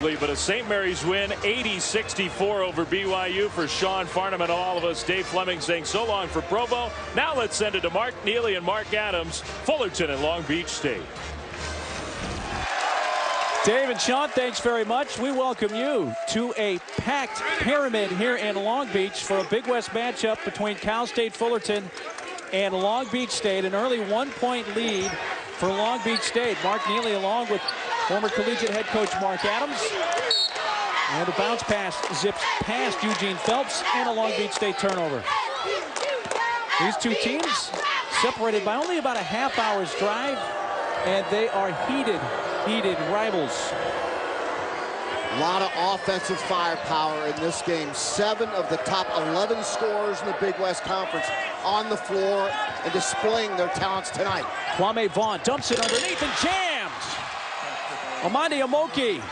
comfortably, but a St. Mary's win, 80-64 over BYU for Sean Farnham and all of us. Dave Fleming saying so long for Provo. Now let's send it to Mark Neely and Mark Adams, Fullerton and Long Beach State. Dave and Sean, thanks very much. We welcome you to a packed pyramid here in Long Beach for a Big West matchup between Cal State Fullerton and Long Beach State. An early 1-point lead for Long Beach State. Mark Neely along with former collegiate head coach Mark Adams. And the bounce pass zips past Eugene Phelps and a Long Beach State turnover. These two teams separated by only about a half-hour's drive, and they are heated rivals. A lot of offensive firepower in this game. 7 of the top 11 scorers in the Big West Conference on the floor and displaying their talents tonight. Kwame Vaughn dumps it underneath and jams. Omondi Amoke.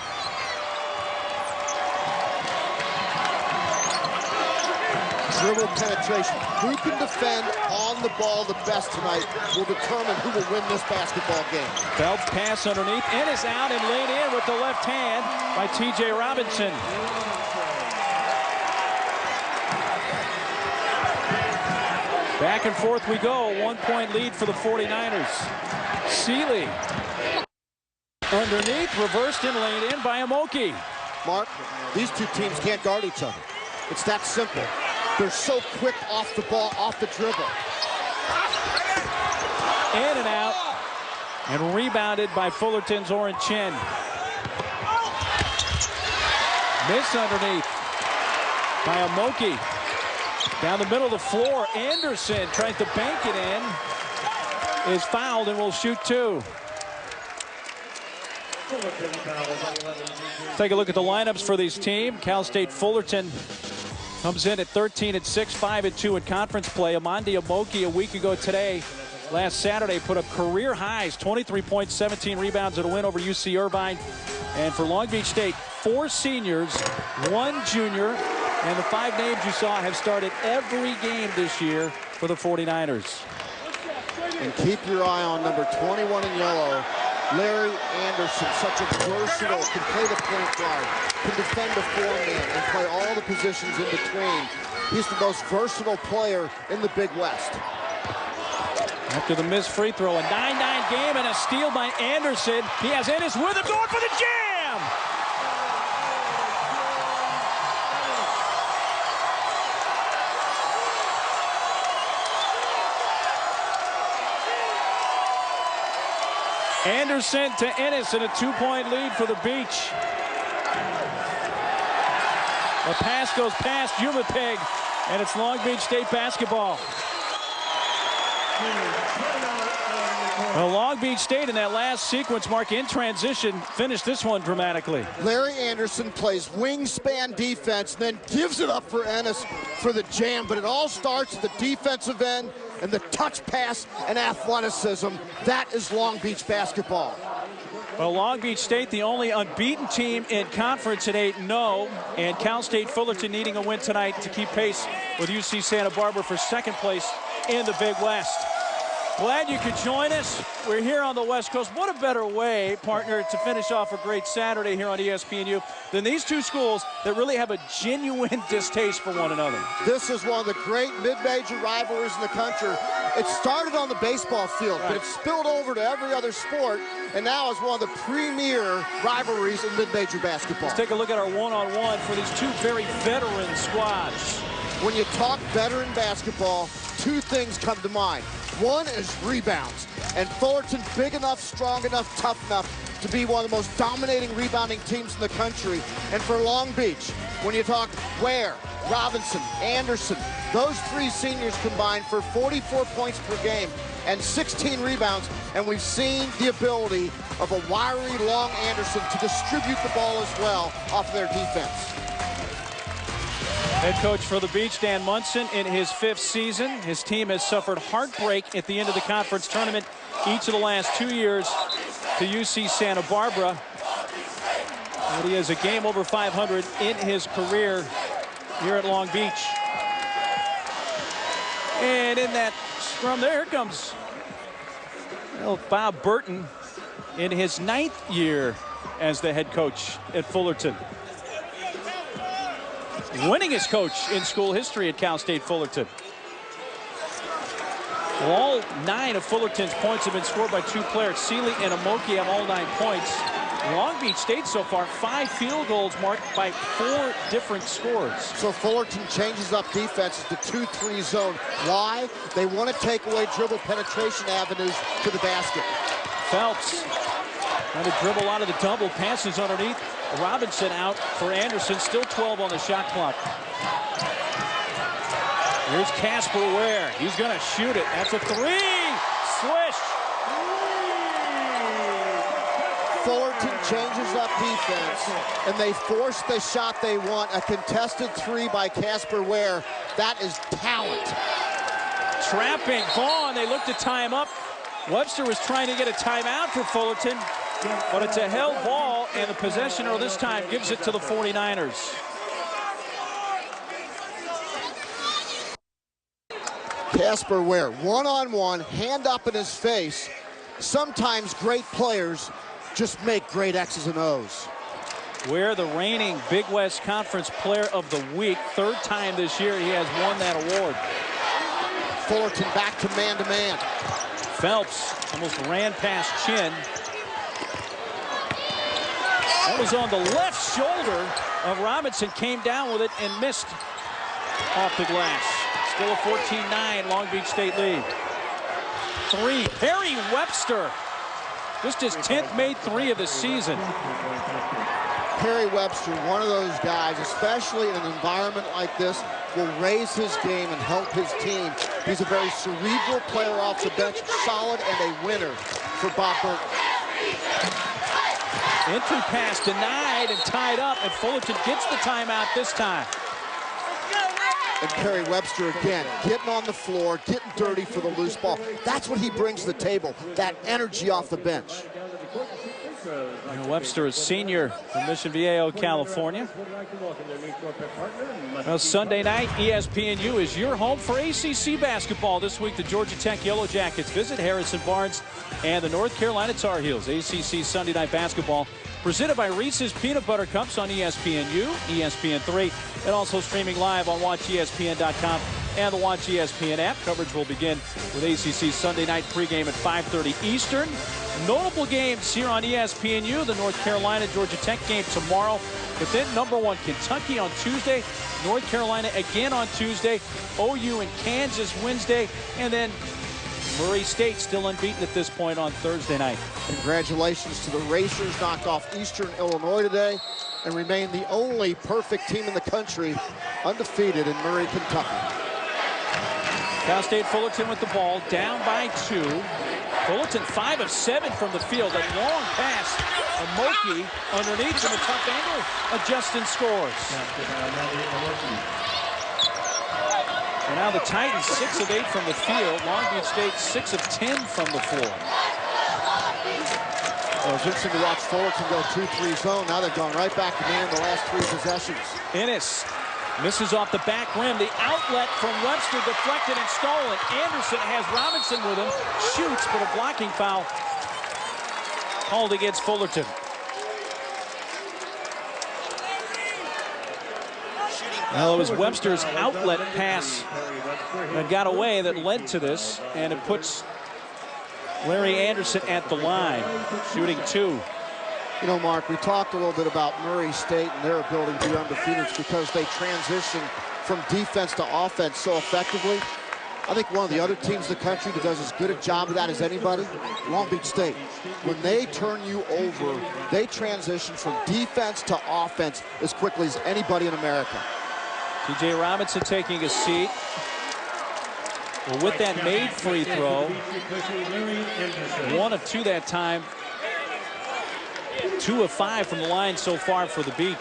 Dribble penetration. Who can defend on the ball the best tonight will determine who will win this basketball game. Phelps pass underneath. Ennis out and laid in with the left hand by T.J. Robinson. Back and forth we go. 1-point lead for the 49ers. Seeley underneath, reversed and laid in by Amoke. Mark, these two teams can't guard each other. It's that simple. They're so quick off the ball, off the dribble. In and out. And rebounded by Fullerton's Oren Chen. Miss underneath by Amoke. Down the middle of the floor, Anderson tries to bank it in. Is fouled and will shoot 2. Take a look at the lineups for these teams. Cal State Fullerton comes in at 13-6, 5-2 in conference play. Omondi Amoke a week ago today, last Saturday, put up career highs, 23 points, 17 rebounds in a win over UC Irvine. And for Long Beach State, 4 seniors, 1 junior, and the 5 names you saw have started every game this year for the 49ers. And keep your eye on number 21 in yellow, Larry Anderson, such a versatile, can play the point guard, can defend the 4-man, and play all the positions in between. He's the most versatile player in the Big West. After the missed free throw, a 9-9 game and a steal by Anderson. He has Ennis with him, going for the jam! Anderson to Ennis and a 2-point lead for the Beach. The pass goes past Umapig, and it's Long Beach State basketball. Well, Long Beach State in that last sequence, Mark, in transition, finished this one dramatically. Larry Anderson plays wingspan defense, then gives it up for Ennis for the jam, but it all starts at the defensive end and the touch pass and athleticism. That is Long Beach basketball. Well, Long Beach State, the only unbeaten team in conference at 8-0, and Cal State Fullerton needing a win tonight to keep pace with UC Santa Barbara for second place in the Big West. Glad you could join us. We're here on the West Coast. What a better way, partner, to finish off a great Saturday here on ESPNU than these two schools that really have a genuine distaste for one another. This is one of the great mid-major rivalries in the country. It started on the baseball field, but it spilled over to every other sport, and now is one of the premier rivalries in mid-major basketball. Let's take a look at our one-on-one for these two very veteran squads. When you talk veteran basketball, 2 things come to mind. One is rebounds, and Fullerton big enough, strong enough, tough enough to be one of the most dominating rebounding teams in the country. And for Long Beach, when you talk Ware, Robinson, Anderson, those 3 seniors combined for 44 points per game and 16 rebounds, and we've seen the ability of a wiry, long Anderson to distribute the ball as well off their defense. Head coach for the Beach, Dan Munson, in his 5th season. His team has suffered heartbreak at the end of the conference tournament each of the last 2 years to UC Santa Barbara. And he has a game over 500 in his career here at Long Beach. And in that scrum there, here comes Bob Burton in his 9th year as the head coach at Fullerton. Winningest coach in school history at Cal State Fullerton. All 9 of Fullerton's points have been scored by 2 players. Seeley and Amoke have all 9 points. Long Beach State so far 5 field goals marked by 4 different scores. So Fullerton changes up defenses to 2-3 zone. Why? They want to take away dribble penetration avenues to the basket. Phelps trying to dribble out of the double, passes underneath. Robinson out for Anderson, still 12 on the shot clock. Here's Casper Ware. He's going to shoot it. That's a 3. Swish. Fullerton changes up defense, and they force the shot they want. A contested 3 by Casper Ware. That is talent. Trapping Vaughn. They look to tie him up. Webster was trying to get a timeout for Fullerton, but it's a held ball, and the possessioner this time gives it to the 49ers. Casper Ware, one-on-one, hand up in his face. Sometimes great players just make great X's and O's. Ware, the reigning Big West Conference Player of the Week. 3rd time this year he has won that award. Fullerton back to man-to-man. Phelps almost ran past Chin. That was on the left shoulder of Robinson. Came down with it and missed off the glass. Still a 14-9 Long Beach State lead. 3, Perry Webster. Just his 10th made 3 of the season. Perry Webster, one of those guys, especially in an environment like this, will raise his game and help his team. He's a very cerebral player off the bench, solid and a winner for Bob Burton. Entry pass denied and tied up, and Fullerton gets the timeout this time. And Perry Webster again, getting on the floor, getting dirty for the loose ball. That's what he brings to the table, that energy off the bench. And Webster is senior from Mission Viejo, California. Well, Sunday night, ESPNU is your home for ACC basketball. This week, the Georgia Tech Yellow Jackets visit Harrison Barnes and the North Carolina Tar Heels. ACC Sunday night basketball presented by Reese's Peanut Butter Cups on ESPNU, ESPN3, and also streaming live on WatchESPN.com and the Watch ESPN app. Coverage will begin with ACC Sunday night pregame at 5:30 Eastern. Notable games here on ESPNU, the North Carolina-Georgia Tech game tomorrow, but then #1 Kentucky on Tuesday, North Carolina again on Tuesday, OU and Kansas Wednesday, and then Murray State still unbeaten at this point on Thursday night. Congratulations to the Racers, knocked off Eastern Illinois today and remain the only perfect team in the country undefeated in Murray, Kentucky. Cal State Fullerton with the ball, down by 2. Fullerton 5 of 7 from the field. A long pass. Amoke underneath from a tough angle. Justin scores. And now the Titans 6 of 8 from the field. Long Beach State 6 of 10 from the floor. Well, it's interesting to watch Fullerton go 2-3 zone. Now they've gone right back to man the last 3 possessions. Ennis misses off the back rim. The outlet from Webster deflected and stolen. Anderson has Robinson with him. Shoots, but a blocking foul called against Fullerton. Well, it was Webster's outlet pass that got away that led to this, and it puts Larry Anderson at the line, shooting 2. You know, Mark, we talked a little bit about Murray State and their ability to be undefeated because they transition from defense to offense so effectively. I think one of the other teams in the country that does as good a job of that as anybody, Long Beach State. When they turn you over, they transition from defense to offense as quickly as anybody in America. T.J. Robinson taking a seat. Well, with that made free throw, 1 of 2 that time. 2 of 5 from the line so far for the Beach.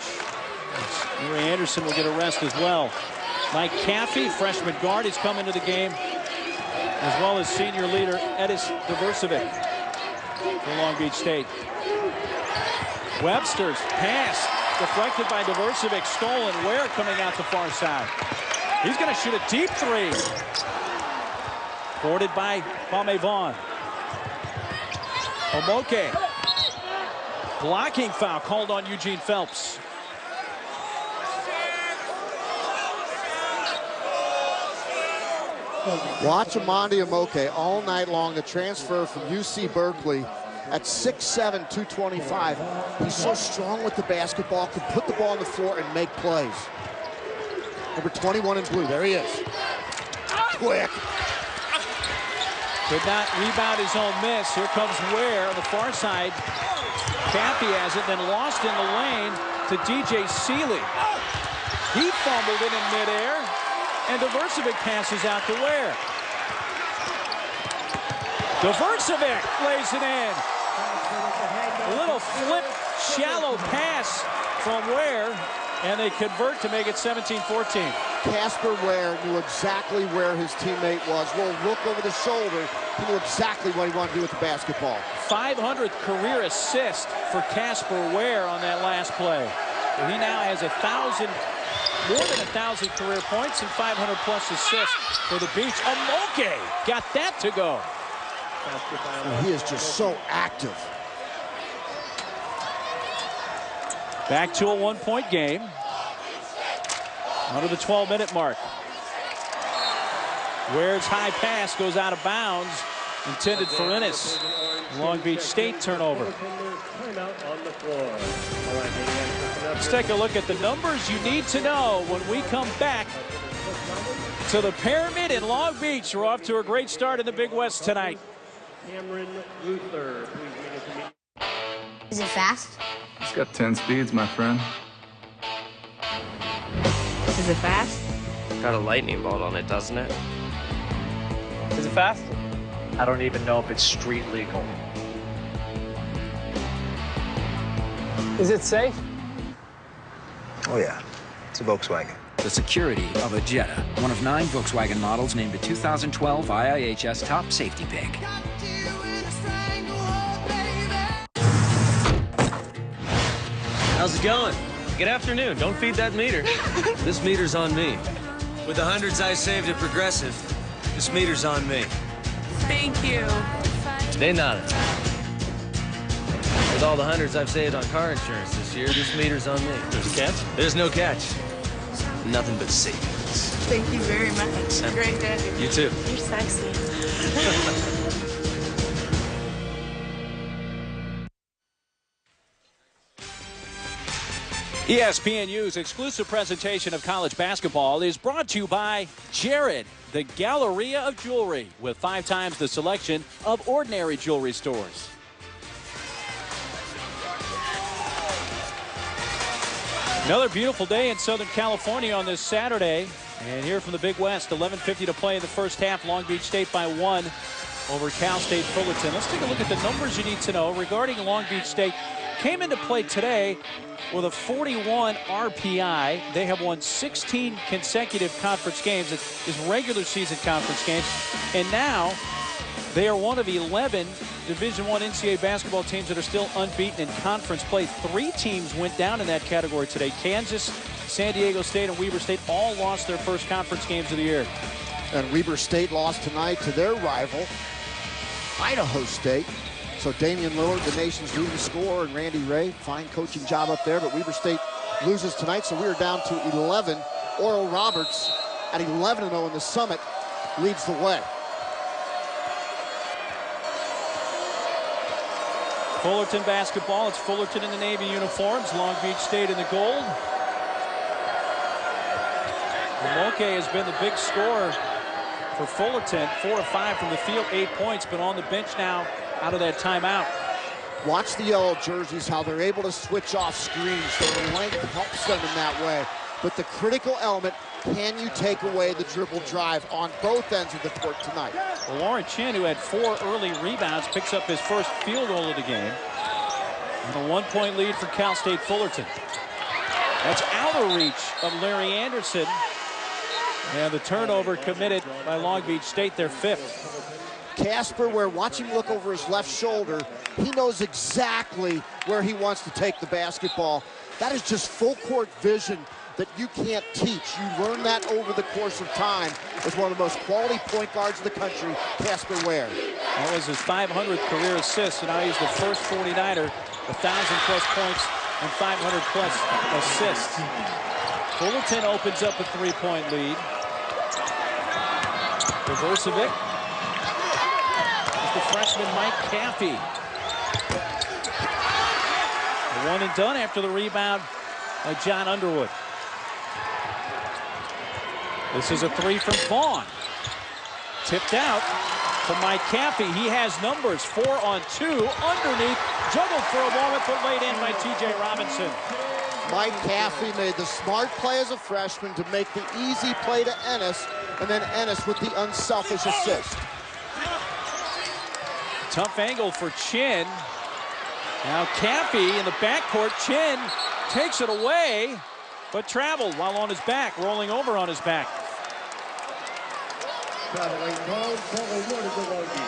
Larry Anderson will get a rest as well. Mike Caffey, freshman guard, has come into the game, as well as senior leader Edis Diversevic for Long Beach State. Webster's pass deflected by Diversevic, stolen. Ware coming out the far side. He's going to shoot a deep 3. Boarded by Kwame Vaughn. Amoke. Blocking foul called on Eugene Phelps. Watch Omondi Amoke all night long, the transfer from UC Berkeley at 6'7", 225. He's so strong with the basketball, can put the ball on the floor and make plays. Number 21 in blue, there he is. Quick. Could not rebound his own miss. Here comes Ware on the far side. Cappy has it, then lost in the lane to DJ Seeley. He fumbled it in midair, and Diversevic passes out to Ware. Diversevic lays it in. A little flip, shallow pass from Ware, and they convert to make it 17-14. Casper Ware knew exactly where his teammate was. Little look over the shoulder. He knew exactly what he wanted to do with the basketball. 500th career assist for Casper Ware on that last play. So he now has more than 1,000 career points and 500+ assists for the Beach. Amoke got that to go. He is just so active. Back to a 1-point game. Under the 12-minute mark. Ware's high pass goes out of bounds, intended for Ennis. Long Beach State turnover. Let's take a look at the numbers you need to know when we come back to the Pyramid in Long Beach. We're off to a great start in the Big West tonight. Is it fast? It's got 10 speeds, my friend. Is it fast? Got a lightning bolt on it, doesn't it? Is it fast? I don't even know if it's street legal. Is it safe? Oh yeah, it's a Volkswagen. The security of a Jetta, one of 9 Volkswagen models named a 2012 IIHS Top Safety Pick. How's it going? Good afternoon. Don't feed that meter. This meter's on me. With the hundreds I saved at Progressive, this meter's on me. Thank you. De nada. With all the hundreds I've saved on car insurance this year, this meter's on me. There's a catch? There's no catch. Nothing but savings. Thank you very much. Great day. You too. You're sexy. ESPNU's exclusive presentation of college basketball is brought to you by Jared, the Galleria of Jewelry, with 5 times the selection of ordinary jewelry stores. Another beautiful day in Southern California on this Saturday. And here from the Big West, 11:50 to play in the first half. Long Beach State by 1 over Cal State Fullerton. Let's take a look at the numbers you need to know regarding Long Beach State. Came into play today with a 41 RPI. They have won 16 consecutive conference games. It's regular season conference games. And now they are one of 11 Division I NCAA basketball teams that are still unbeaten in conference play. 3 teams went down in that category today. Kansas, San Diego State, and Weber State all lost their first conference games of the year. And Weber State lost tonight to their rival, Idaho State. So Damian Lillard, the nation's leading scorer, and Randy Ray, fine coaching job up there. But Weber State loses tonight, so we are down to 11. Oral Roberts at 11-0 in the Summit leads the way. Fullerton basketball. It's Fullerton in the Navy uniforms. Long Beach State in the gold. Amoke has been the big scorer for Fullerton. 4 of 5 from the field, 8 points, but on the bench now out of that timeout. Watch the yellow jerseys, how they're able to switch off screens. Their length helps them in that way. But the critical element, can you take away the dribble drive on both ends of the court tonight? Well, Lauren Chin, who had 4 early rebounds, picks up his first field goal of the game. And a 1-point lead for Cal State Fullerton. That's out of reach of Larry Anderson. And the turnover committed by Long Beach State, their 5th. Casper, where watch him look over his left shoulder, he knows exactly where he wants to take the basketball. That is just full court vision that you can't teach. You learn that over the course of time with one of the most quality point guards in the country, Casper Ware. That was his 500th career assist, and now he's the first 49er 1,000+ points and 500+ assists. Fullerton opens up a 3-point lead. Reversovic. The freshman Mike Caffey. A one and done after the rebound by John Underwood. This is a three from Vaughn. Tipped out to Mike Caffey. He has numbers, 4 on 2. Underneath, juggled for a moment, but laid in by T.J. Robinson. Mike Caffey made the smart play as a freshman to make the easy play to Ennis, and then Ennis with the unselfish assist. Tough angle for Chin. Now Caffey in the backcourt. Chin takes it away, but traveled while on his back, rolling over on his back.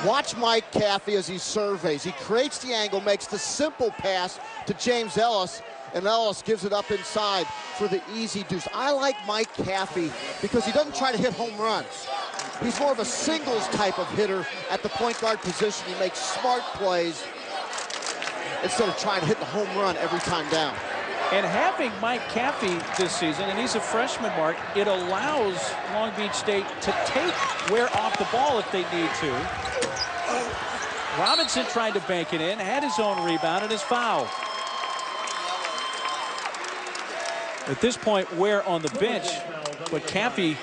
Watch Mike Caffey as he surveys. He creates the angle, makes the simple pass to James Ellis, and Ellis gives it up inside for the easy deuce. I like Mike Caffey because he doesn't try to hit home runs. He's more of a singles type of hitter at the point guard position. He makes smart plays instead of trying to hit the home run every time down. And having Mike Caffey this season, and he's a freshman, Mark, it allows Long Beach State to take Ware off the ball if they need to. Robinson tried to bank it in, had his own rebound, and is fouled. At this point, Ware on the bench, but Caffey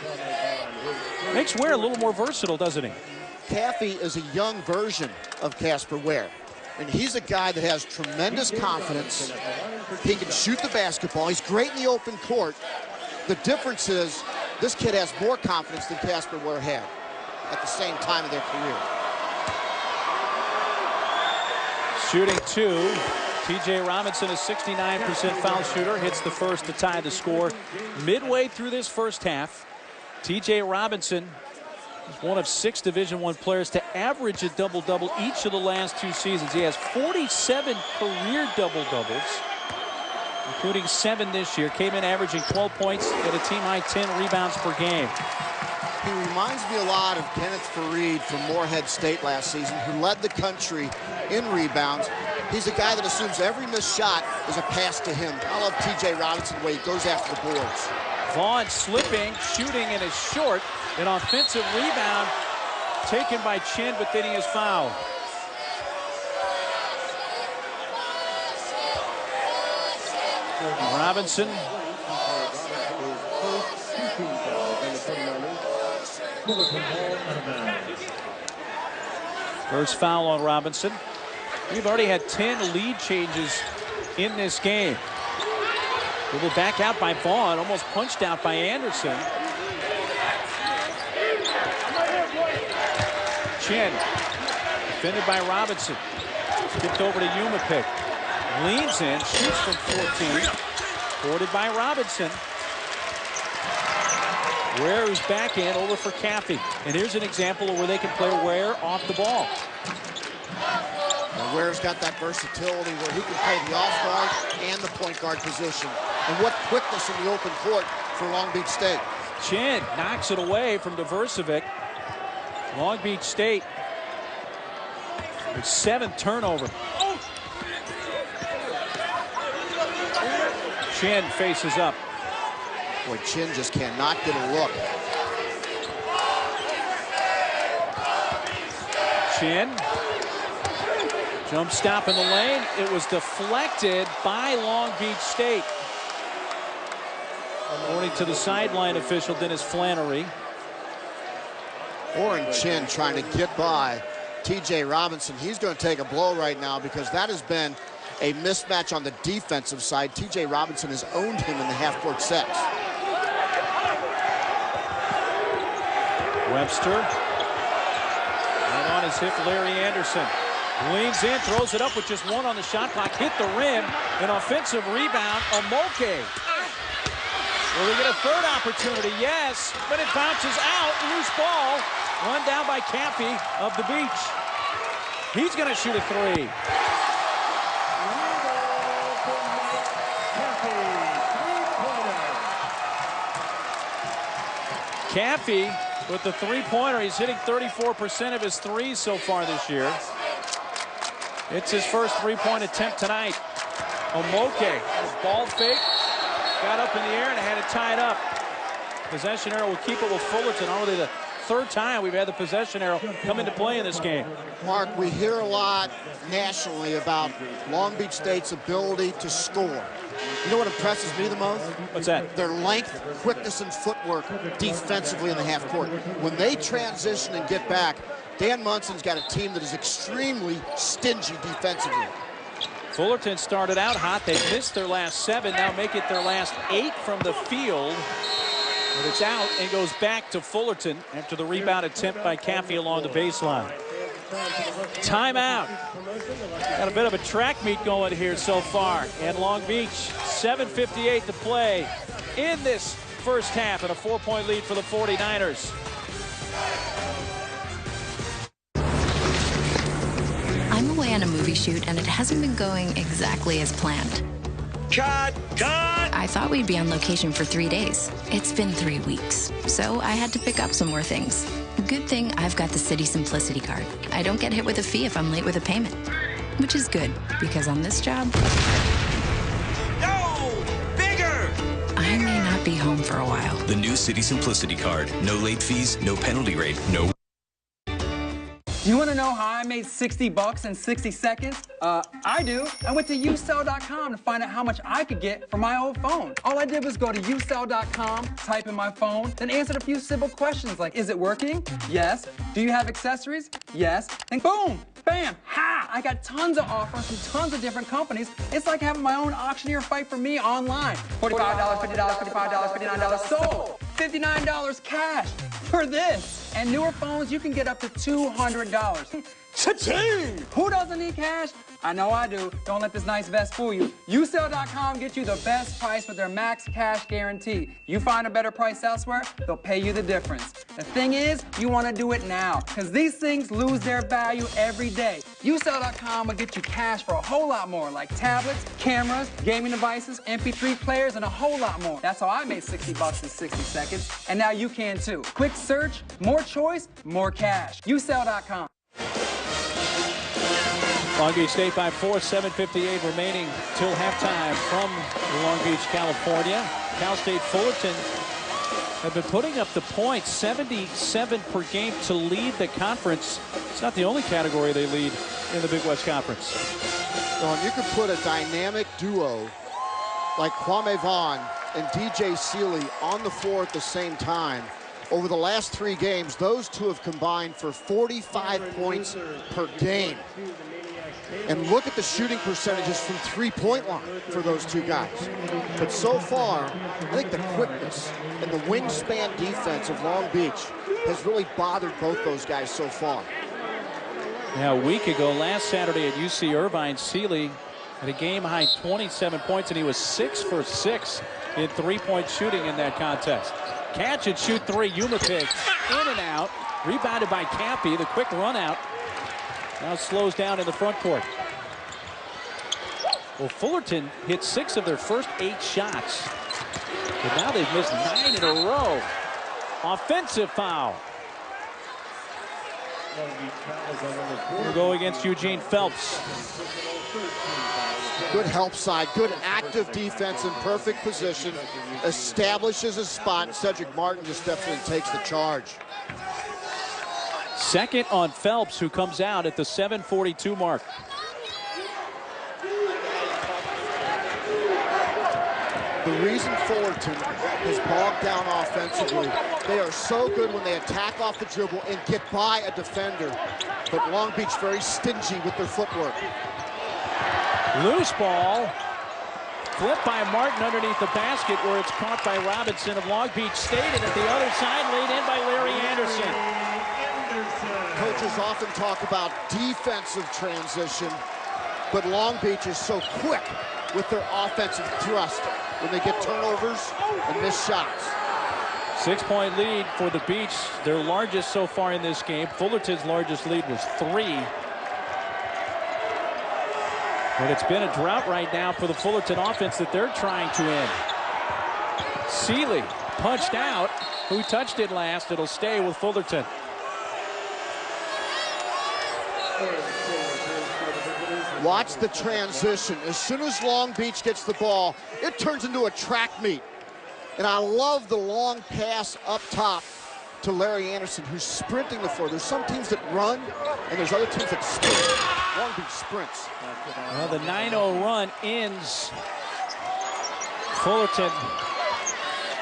makes Ware a little more versatile, doesn't he? Caffey is a young version of Casper Ware. And he's a guy that has tremendous confidence. He can shoot the basketball. He's great in the open court. The difference is this kid has more confidence than Casper Ware had at the same time of their career. Shooting 2. T.J. Robinson, a 69% foul shooter, hits the first to tie the score. Midway through this first half, T.J. Robinson is one of 6 Division I players to average a double-double each of the last 2 seasons. He has 47 career double-doubles, including 7 this year. Came in averaging 12 points at a team-high 10 rebounds per game. He reminds me a lot of Kenneth Fareed from Morehead State last season, who led the country in rebounds. He's a guy that assumes every missed shot is a pass to him. I love T.J. Robinson, the way he goes after the boards. Vaughn slipping, shooting, and is short. An offensive rebound taken by Chin, but then he is fouled. Robinson. First foul on Robinson. We've already had 10 lead changes in this game. Little back out by Vaughn, almost punched out by Anderson. Chin, defended by Robinson. Skipped over to Umapik. Leans in, shoots from 14. Boarded by Robinson. Ware is back in, over for Caffey. And here's an example of where they can play Ware off the ball. And Ware's got that versatility where he can play the off guard and the point guard position. And what quickness in the open court for Long Beach State. Chin knocks it away from Diversovic. Long Beach State with 7th turnover. Chin faces up. Boy, Chin just cannot get a look. Chin. Jump stop in the lane. It was deflected by Long Beach State. According to the sideline official, Dennis Flannery. Warren Chin trying to get by T.J. Robinson. He's going to take a blow right now because that has been a mismatch on the defensive side. T.J. Robinson has owned him in the half-court sets. Webster. And on his hip, Larry Anderson. Leans in, throws it up with just 1 on the shot clock. Hit the rim. An offensive rebound. Amoke. Will they get a 3rd opportunity? Yes, but it bounces out. Loose ball. Run down by Caffey of the Beach. He's going to shoot a 3. Caffey with the 3-pointer. He's hitting 34% of his threes so far this year. It's his first 3-point attempt tonight. Amoke, ball fake, got up in the air and had it tied up. Possession arrow will keep it with Fullerton. Only the third time we've had the possession arrow come into play in this game. Mark, we hear a lot nationally about Long Beach State's ability to score. You know what impresses me the most? What's that? Their length, quickness, and footwork defensively in the half court. When they transition and get back, Dan Munson's got a team that is extremely stingy defensively. Fullerton started out hot. They missed their last 7, now make it their last 8 from the field. But it's out and goes back to Fullerton after the rebound attempt by Caffey along the baseline. Timeout. Got a bit of a track meet going here so far. And Long Beach, 7:58 to play in this first half, and a 4-point lead for the 49ers. I'm away on a movie shoot, and it hasn't been going exactly as planned. Cut! Cut! I thought we'd be on location for 3 days. It's been 3 weeks, so I had to pick up some more things. Good thing I've got the City Simplicity card. I don't get hit with a fee if I'm late with a payment, which is good, because on this job, No! Bigger! I may not be home for a while. The new City Simplicity card. No late fees, no penalty rate, no... You want to know how I made $60 in 60 seconds? I do. I went to usell.com to find out how much I could get for my old phone. All I did was go to usell.com, type in my phone, then answered a few simple questions like, is it working? Yes. Do you have accessories? Yes. Then boom, bam, ha! I got tons of offers from tons of different companies. It's like having my own auctioneer fight for me online. $45, $50, $55, $59 sold. $59 cash for this. And newer phones, you can get up to $200. Cha-ching! Who doesn't need cash? I know I do. Don't let this nice vest fool you. Usell.com gets you the best price with their max cash guarantee. You find a better price elsewhere, they'll pay you the difference. The thing is, you want to do it now, because these things lose their value every day. Usell.com will get you cash for a whole lot more, like tablets, cameras, gaming devices, MP3 players, and a whole lot more. That's how I made $60 in 60 seconds, and now you can too. Quick search, more choice, more cash. Usell.com. Long Beach State by 4, 7:58 remaining till halftime from Long Beach, California. Cal State Fullerton have been putting up the points, 77 per game to lead the conference. It's not the only category they lead in the Big West Conference. Well, you could put a dynamic duo like Kwame Vaughn and DJ Seeley on the floor at the same time. Over the last 3 games, those two have combined for 45 points per game. And look at the shooting percentages from three-point line for those two guys. But so far, I think the quickness and the wingspan defense of Long Beach has really bothered both those guys so far. Now, a week ago, last Saturday at UC Irvine, Seeley had a game-high 27 points, and he was 6 for 6 in three-point shooting in that contest. Catch and shoot 3, Umapig in and out, rebounded by Cappy, the quick run out. Now slows down in the front court. Well, Fullerton hit 6 of their first 8 shots. But now they've missed 9 in a row. Offensive foul. We'll go against Eugene Phelps. Good help side, good active defense in perfect position. Establishes a spot, and Cedric Martin just definitely takes the charge. Second on Phelps, who comes out at the 7:42 mark. The reason Fullerton is bogged down offensively, they are so good when they attack off the dribble and get by a defender. But Long Beach very stingy with their footwork. Loose ball. Flipped by Martin underneath the basket, where it's caught by Robinson of Long Beach State, and at the other side laid in by Larry Anderson. Coaches often talk about defensive transition, but Long Beach is so quick with their offensive thrust when they get turnovers and miss shots. 6-point lead for the Beach, their largest so far in this game. Fullerton's largest lead was 3. But it's been a drought right now for the Fullerton offense that they're trying to end. Seeley punched out. Who touched it last? It'll stay with Fullerton. Watch the transition. As soon as Long Beach gets the ball, it turns into a track meet. And I love the long pass up top to Larry Anderson, who's sprinting the floor. There's some teams that run, and there's other teams that sprint. Long Beach sprints. Well, the 9-0 run ends. Fullerton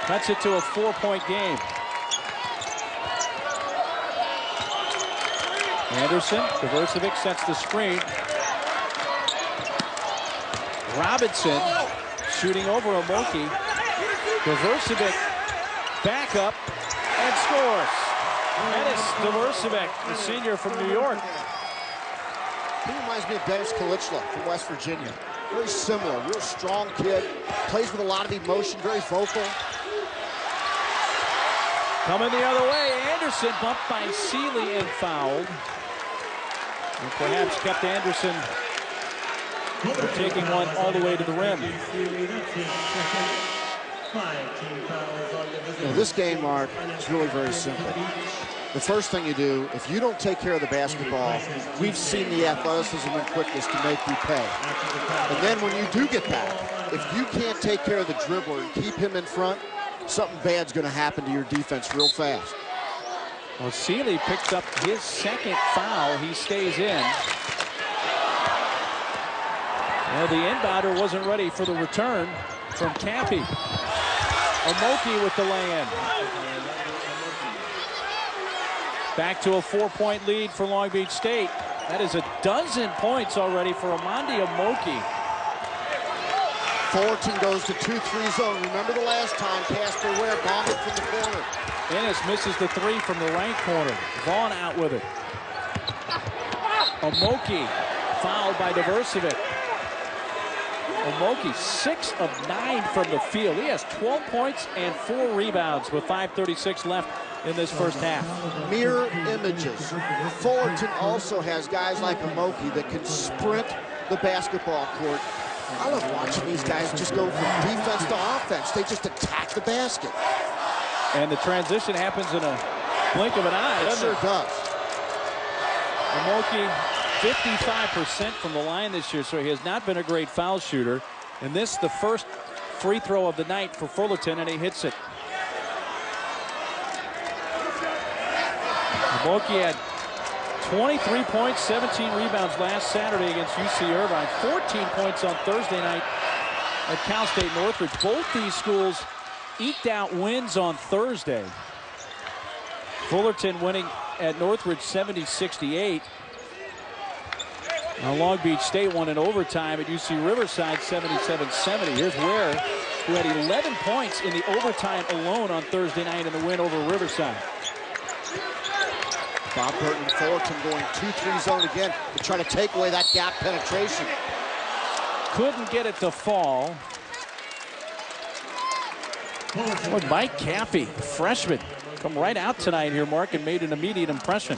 cuts it to a 4-point game. Anderson, Diversevic sets the screen. Robinson shooting over Amoke. Diversevic back up and scores. Dennis Diversevic, the senior from New York. He reminds me of Dennis Kalichla from West Virginia. Very similar, real strong kid. Plays with a lot of emotion, very vocal. Coming the other way, Anderson bumped by Seeley and fouled. And perhaps kept Anderson from taking one all the way to the rim. This game, Mark, is really very simple. The first thing you do, if you don't take care of the basketball, we've seen the athleticism and quickness to make you pay. And then when you do get back, if you can't take care of the dribbler and keep him in front, something bad's going to happen to your defense real fast. Well, Seeley picks up his second foul. He stays in. Well, the inbounder wasn't ready for the return from Cappy. Amoke with the lay-in. Back to a 4-point lead for Long Beach State. That is a dozen points already for Omondi Amoke. Fullerton goes to 2-3 zone. Remember the last time Casper Ware bombed it from the corner. Ennis misses the 3 from the right corner. Vaughn out with it. Amoke fouled by Diversevic. Amoke 6 of 9 from the field. He has 12 points and 4 rebounds with 5:36 left in this first half. Mirror images. Fullerton also has guys like Amoke that can sprint the basketball court. I love watching these guys just go from defense to offense. They just attack the basket. And the transition happens in a blink of an eye. It sure does. Amoke 55% from the line this year, so he has not been a great foul shooter. And this the first free throw of the night for Fullerton, and he hits it. Amoke had 23 points, 17 rebounds last Saturday against UC Irvine, 14 points on Thursday night at Cal State Northridge. Both these schools eked out wins on Thursday. Fullerton winning at Northridge 70-68. Now Long Beach State won in overtime at UC Riverside 77-70. Here's Ware, who had 11 points in the overtime alone on Thursday night in the win over Riverside. Bob Burton and Fullerton going 2-3 zone again to try to take away that gap penetration. Couldn't get it to fall. Boy, Mike Caffey, freshman, come right out tonight here, Mark, and made an immediate impression.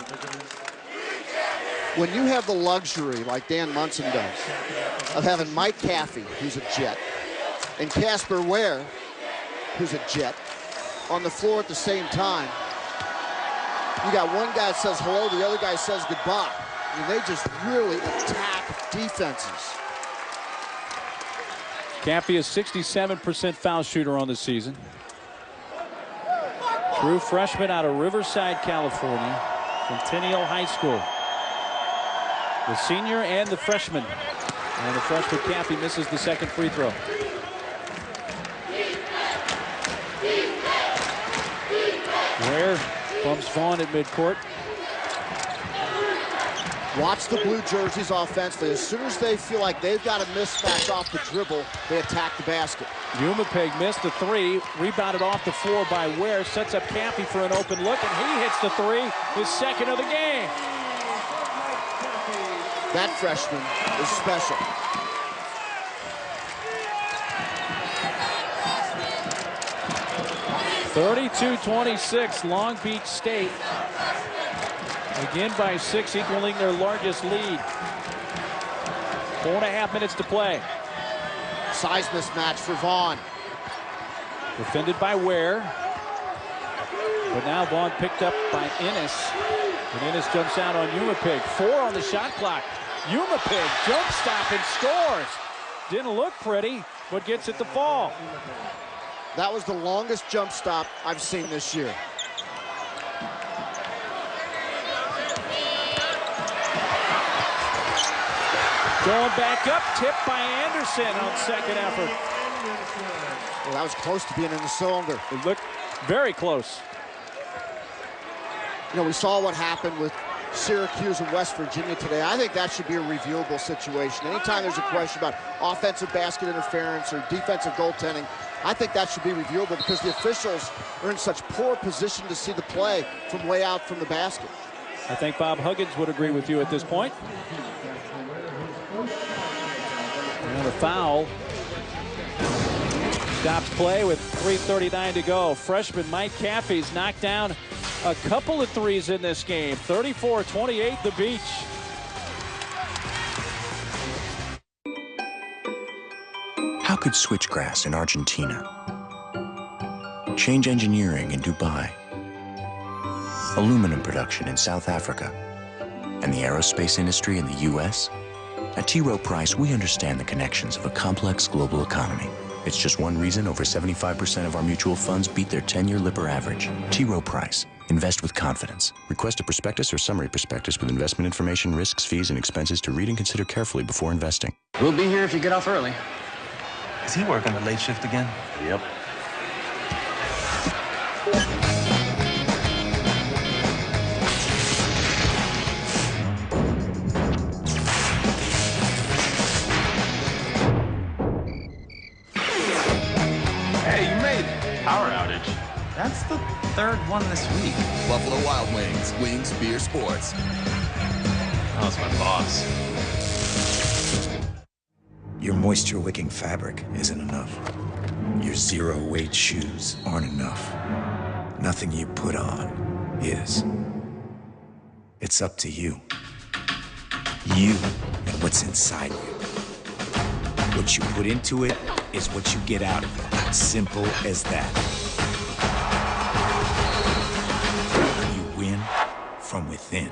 When you have the luxury, like Dan Munson does, of having Mike Caffey, who's a Jet, and Casper Ware, who's a Jet, on the floor at the same time, you got one guy that says hello, the other guy says goodbye. I mean, they just really attack defenses. Caffey is 67% foul shooter on the season. True freshman out of Riverside, California, Centennial High School. The senior and the freshman. And the freshman Caffey misses the second free throw. Ware bumps Vaughn at midcourt. Watch the blue jerseys offensively. As soon as they feel like they've got a mismatch off the dribble, they attack the basket. Umapig missed the 3, rebounded off the floor by Ware, sets up Caffey for an open look, and he hits the 3, his second of the game. That freshman is special. (32-26) Long Beach State. Again by 6, equaling their largest lead. 4.5 minutes to play. Size mismatch for Vaughn. Defended by Ware. But now Vaughn picked up by Ennis. And Ennis jumps out on Umapig. 4 on the shot clock. Umapig jump stop and scores. Didn't look pretty, but gets it to fall. That was the longest jump stop I've seen this year. Going back up, tipped by Anderson on second effort. Well, that was close to being in the cylinder. It looked very close. You know, we saw what happened with Syracuse and West Virginia today. I think that should be a reviewable situation. Anytime there's a question about offensive basket interference or defensive goaltending, I think that should be reviewable because the officials are in such poor position to see the play from way out from the basket. I think Bob Huggins would agree with you at this point. And a foul. Stops play with 3:39 to go. Freshman Mike Caffey's knocked down a couple of threes in this game. 34-28 the Beach. How could switchgrass in Argentina change engineering in Dubai, aluminum production in South Africa, and the aerospace industry in the U.S.? At T. Rowe Price, we understand the connections of a complex global economy. It's just one reason over 75% of our mutual funds beat their 10-year Lipper average. T. Rowe Price. Invest with confidence. Request a prospectus or summary prospectus with investment information, risks, fees, and expenses to read and consider carefully before investing. We'll be here if you get off early. Is he working the late shift again? Yep. Power outage. That's the third one this week. Buffalo Wild Wings. Wings Beer Sports. Oh, it's my boss. Your moisture-wicking fabric isn't enough. Your zero-weight shoes aren't enough. Nothing you put on is. It's up to you. You and what's inside you. What you put into it is what you get out of it. Simple as that. You win from within.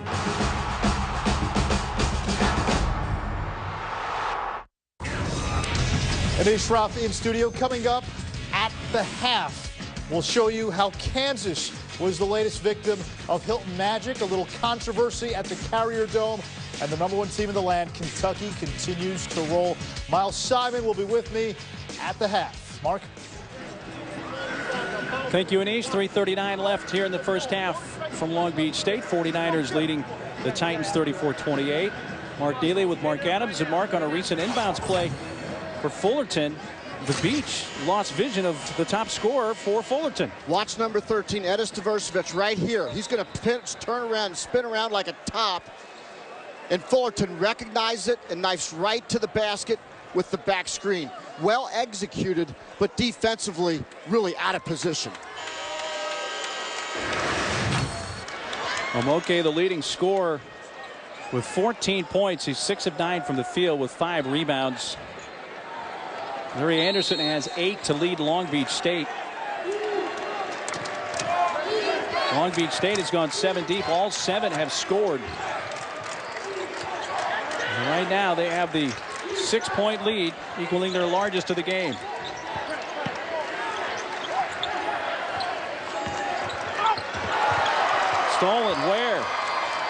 Anish Shroff in studio. Coming up at the half, we'll show you how Kansas was the latest victim of Hilton Magic. A little controversy at the Carrier Dome. And the #1 team in the land, Kentucky, continues to roll. Miles Simon will be with me at the half. Mark? Thank you, Anish. 3:39 left here in the first half from Long Beach State. 49ers leading the Titans 34-28. Mark Neely with Mark Adams. And Mark, on a recent inbounds play for Fullerton, the Beach lost vision of the top scorer for Fullerton. Watch number 13, Edis Tvrsevic, right here. He's going to pinch, turn around, and spin around like a top. And Fullerton recognized it and knifes right to the basket with the back screen. Well executed, but defensively really out of position. Amoke, the leading scorer, with 14 points. He's 6 of 9 from the field with 5 rebounds. Larry Anderson has 8 to lead Long Beach State. Long Beach State has gone 7 deep. All 7 have scored. And right now they have the 6-point lead, equaling their largest of the game. Stolen. Ware.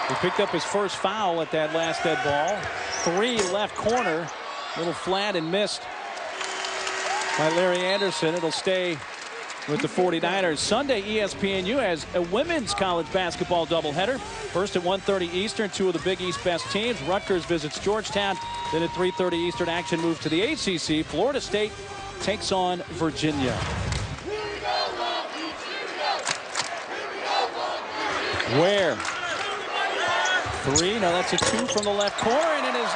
He picked up his first foul at that last dead ball. 3 left corner. Little flat and missed by Larry Anderson. It'll stay with the 49ers. Sunday, ESPNU has a women's college basketball doubleheader. First at 1:30 Eastern, 2 of the Big East best teams. Rutgers visits Georgetown. Then at 3:30 Eastern, action moves to the ACC. Florida State takes on Virginia. Ware. 3. Now that's a 2 from the left corner, and it is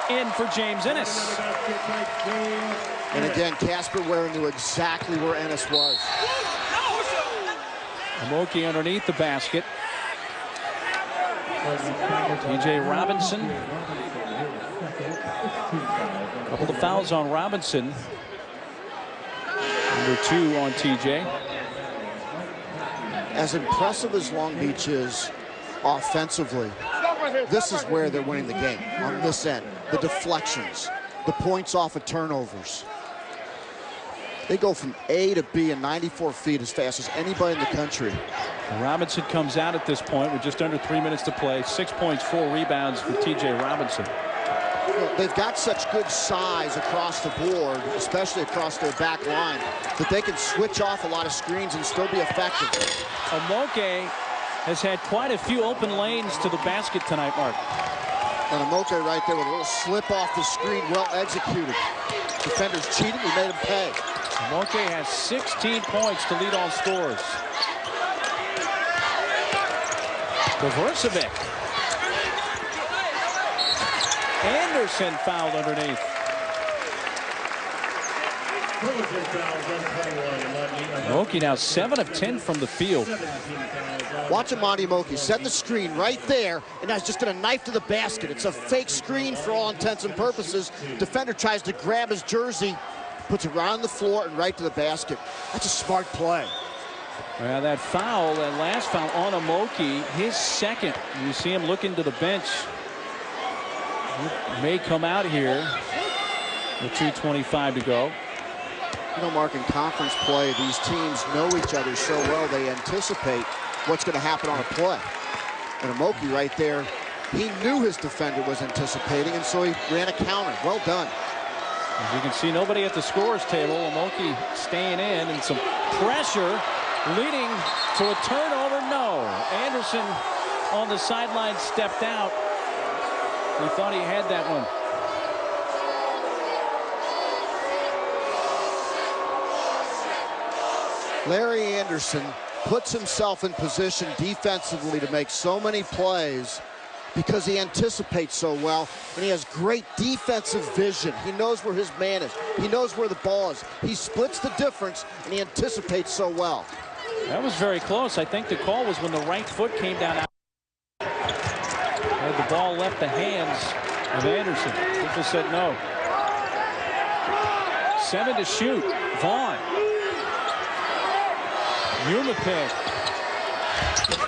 in for James Ennis. And again, Casper Ware knew exactly where Ennis was. Amoke underneath the basket. TJ Robinson. A couple of fouls on Robinson. Number 2 on TJ. As impressive as Long Beach is offensively, this is where they're winning the game, on this end. The deflections, the points off of turnovers. They go from A to B in 94 feet as fast as anybody in the country. Robinson comes out at this point with just under 3 minutes to play. 6 points, 4 rebounds for T.J. Robinson. They've got such good size across the board, especially across their back line, that they can switch off a lot of screens and still be effective. Amoke has had quite a few open lanes to the basket tonight, Mark. And Amoke right there with a little slip off the screen, well executed. Defenders cheated, he made him pay. Amoke has 16 points to lead all scorers. Kovrcevic. Anderson fouled underneath. Amoke now 7 of 10 from the field. Watch Omondi Amoke set the screen right there, and that's just going to knife to the basket. It's a fake screen for all intents and purposes. Defender tries to grab his jersey, puts it right on the floor and right to the basket. That's a smart play. Well, that foul, that last foul on Amoke, his second. You see him looking to the bench. May come out here with 2:25 to go. You know, Mark, in conference play, these teams know each other so well they anticipate what's going to happen on a play. And Amoke right there, he knew his defender was anticipating, and so he ran a counter. Well done. As you can see, nobody at the scorer's table. Amoke staying in, and some pressure leading to a turnover. No. Anderson on the sideline stepped out. He thought he had that one. Larry Anderson puts himself in position defensively to make so many plays because he anticipates so well, and he has great defensive vision. He knows where his man is. He knows where the ball is. He splits the difference, and he anticipates so well. That was very close. I think the call was when the right foot came down out. Had the ball left the hands of Anderson. People said no. 7 to shoot. Vaughn. Amoke.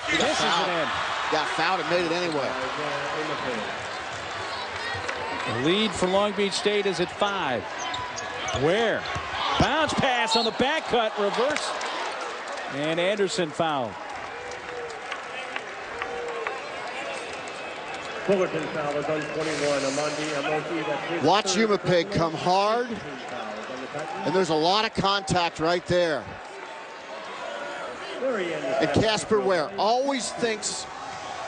This is an end. Got fouled and made it anyway. The lead for Long Beach State is at 5. Where? Bounce pass on the back cut. Reverse. And Anderson fouled. Fullerton foul is on 21. Omondi Amoke. Watch Amoke come hard, and there's a lot of contact right there. And Casper Ware always thinks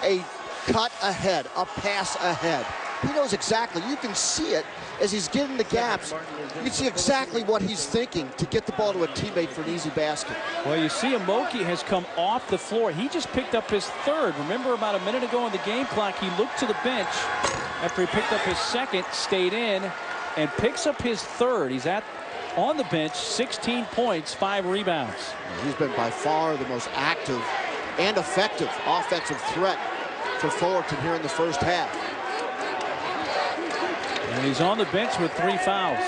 a cut ahead, a pass ahead. He knows exactly. You can see it as he's getting the gaps. You can see exactly what he's thinking to get the ball to a teammate for an easy basket. Well, you see Amoke has come off the floor. He just picked up his third. Remember, about a minute ago on the game clock, he looked to the bench after he picked up his second, stayed in, and picks up his third. He's on the bench, 16 points, 5 rebounds. He's been by far the most active and effective offensive threat for Fullerton here in the first half. And he's on the bench with 3 fouls.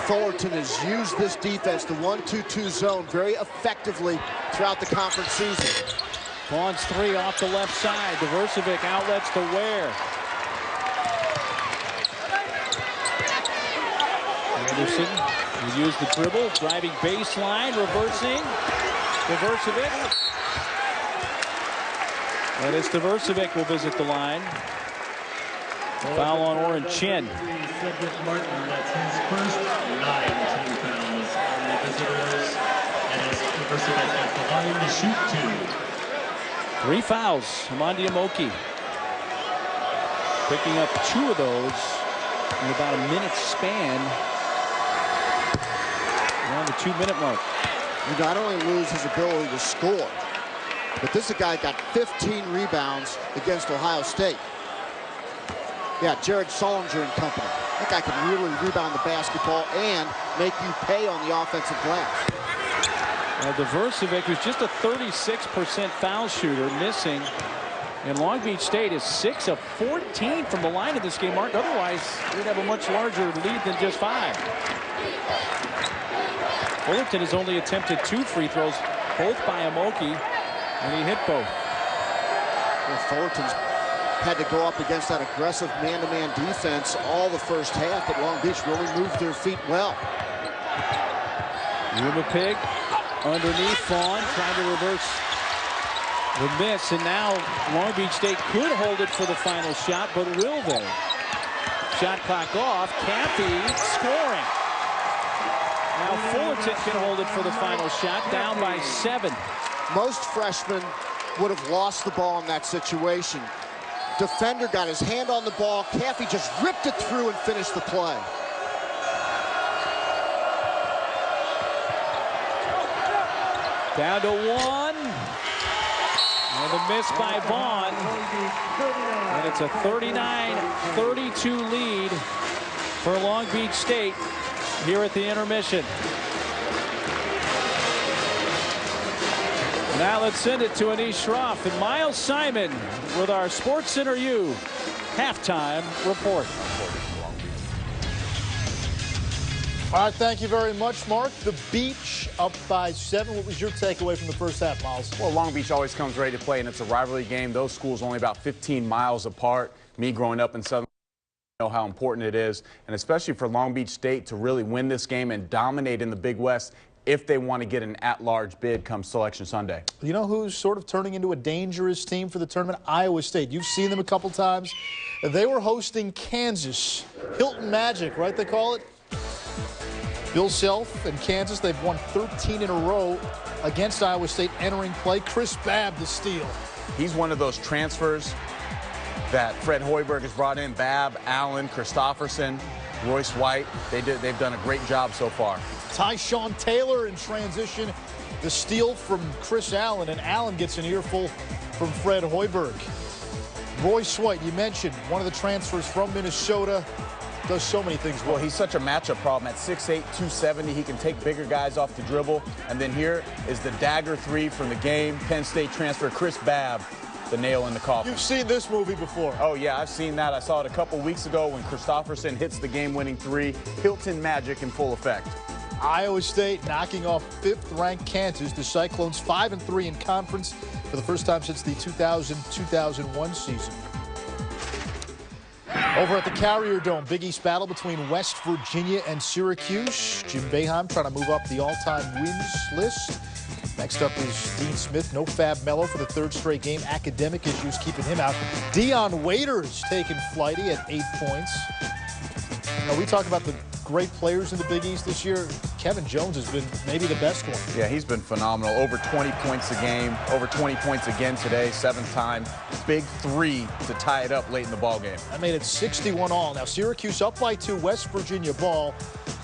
Fullerton has used this defense, the 1-2-2 zone, very effectively throughout the conference season. Vaughn's 3 off the left side. Kovrcevic outlets to Ware. Anderson will use the dribble, driving baseline, reversing. Kovrcevic. And it's Kovrcevic will visit the line. Foul on Oren Chin. Cedric Martin, that's his first 9 team fouls on the visitors. And it's Kovrcevic at the line to shoot 2. 3 fouls. Omondi Amoke picking up 2 of those in about a minute span. Around the 2-minute mark. You not only lose his ability to score, but this guy got 15 rebounds against Ohio State. Yeah, Jared Solinger and company. That guy can really rebound the basketball and make you pay on the offensive glass. Kovrcevic, who's just a 36% foul shooter, missing. And Long Beach State is 6 of 14 from the line in this game, Mark. Otherwise, we'd have a much larger lead than just 5. Fullerton has only attempted 2 free throws, both by Amoke, and he hit both. Well, Fullerton's had to go up against that aggressive man-to-man defense all the first half, but Long Beach really moved their feet well. Pig underneath Vaughn, trying to reverse the miss, and now Long Beach State could hold it for the final shot, but will they? Shot clock off. Caffey scoring. Now Fullerton can hold it for the final shot, down by 7. Most freshmen would have lost the ball in that situation. Defender got his hand on the ball. Caffey just ripped it through and finished the play. Down to 1. And a miss by Vaughn. And it's a 39-32 lead for Long Beach State here at the intermission. Now let's send it to Anish Shroff and Miles Simon with our SportsCenter U halftime report. All right, thank you very much, Mark. The Beach up by 7. What was your takeaway from the first half, Miles? Well, Long Beach always comes ready to play, and it's a rivalry game. Those schools only about 15 miles apart. Me growing up in Southern, know how important it is, and especially for Long Beach State to really win this game and dominate in the Big West if they want to get an at-large bid come Selection Sunday. You know who's sort of turning into a dangerous team for the tournament? Iowa State. You've seen them a couple times. They were hosting Kansas. Hilton Magic, right, they call it? Bill Self and Kansas, they've won 13 in a row against Iowa State entering play. Chris Babb, the steal. He's one of those transfers that Fred Hoiberg has brought in. Babb, Allen, Christopherson, Royce White. They've done a great job so far. Tyshawn Taylor in transition. The steal from Chris Allen, and Allen gets an earful from Fred Hoiberg. Royce White, you mentioned, one of the transfers from Minnesota. Does so many things well. He's such a matchup problem. At 6'8", 270, he can take bigger guys off the dribble. And then here is the dagger 3 from the game. Penn State transfer, Chris Babb, the nail in the coffin. You've seen this movie before. Oh, yeah, I've seen that. I saw it a couple weeks ago when Christopherson hits the game-winning 3. Hilton Magic in full effect. Iowa State knocking off 5th-ranked Kansas. The Cyclones 5-3 in conference for the first time since the 2000-2001 season. Over at the Carrier Dome, Big East battle between West Virginia and Syracuse. Jim Boeheim trying to move up the all-time wins list. Next up is Dean Smith. No Fab Mello for the 3rd straight game. Academic issues keeping him out. Dion Waiters taking flighty at 8 points. Now, we talk about the great players in the Big East this year. Kevin Jones has been maybe the best one. Yeah, he's been phenomenal. Over 20 points a game. Over 20 points again today. 7th time. Big 3 to tie it up late in the ball game. That made it 61 all. Now Syracuse up by 2. West Virginia ball.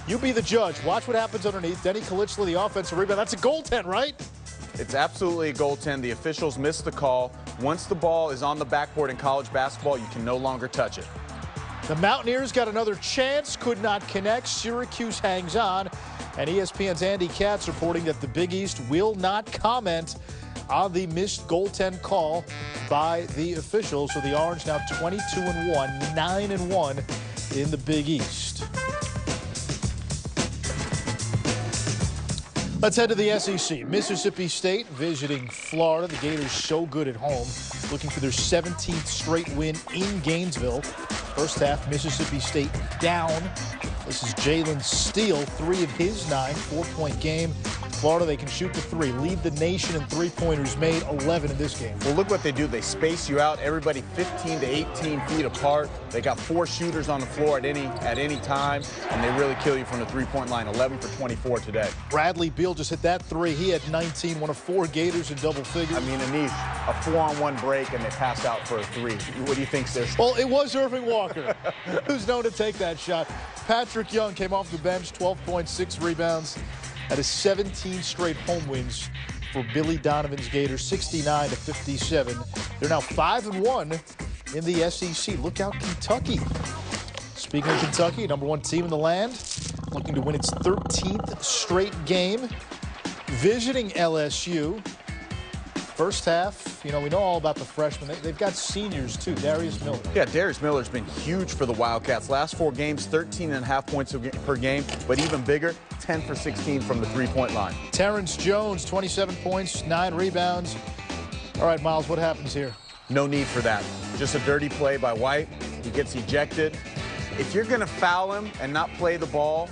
You be the judge. Watch what happens underneath. Denny Kalichla, the offensive rebound. That's a goaltend, right? It's absolutely a goaltend. The officials missed the call. Once the ball is on the backboard in college basketball, you can no longer touch it. The Mountaineers got another chance, could not connect. Syracuse hangs on, and ESPN's Andy Katz reporting that the Big East will not comment on the missed goaltend call by the officials. So the Orange now 22-1, 9-1 in the Big East. Let's head to the SEC. Mississippi State visiting Florida. The Gators so good at home, looking for their 17th straight win in Gainesville. First half, Mississippi State down. This is Jalen Steele, 3 of his 9, 4-point game. Florida, they can shoot the 3, lead the nation in 3-pointers made, 11 in this game. Well, look what they do. They space you out, everybody 15 to 18 feet apart. They got 4 shooters on the floor at any time, and they really kill you from the 3-point line. 11 for 24 today. Bradley Beal just hit that 3. He had 19, one of 4 Gators in double figures. I mean, Anish, a 4-on-1 break, and they pass out for a 3. What do you think's there? Well, it was Irving Walker, who's known to take that shot. Patrick Young came off the bench, 12.6 rebounds. That is 17 straight home wins for Billy Donovan's Gators, 69-57. They're now 5-1 in the SEC. Look out, Kentucky. Speaking of Kentucky, #1 team in the land, looking to win its 13th straight game, visiting LSU. First half, you know, we know all about the freshmen. They've got seniors, too. Darius Miller. Yeah, Darius Miller's been huge for the Wildcats. Last 4 games, 13.5 points per game, but even bigger, 10 for 16 from the 3-point line. Terrence Jones, 27 points, 9 rebounds. All right, Miles, what happens here? No need for that. Just a dirty play by White. He gets ejected. If you're going to foul him and not play the ball,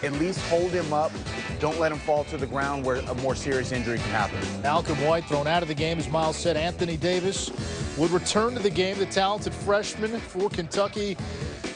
at least hold him up. Don't let him fall to the ground where a more serious injury can happen. Malcolm White thrown out of the game, as Miles said. Anthony Davis would return to the game. The talented freshman for Kentucky,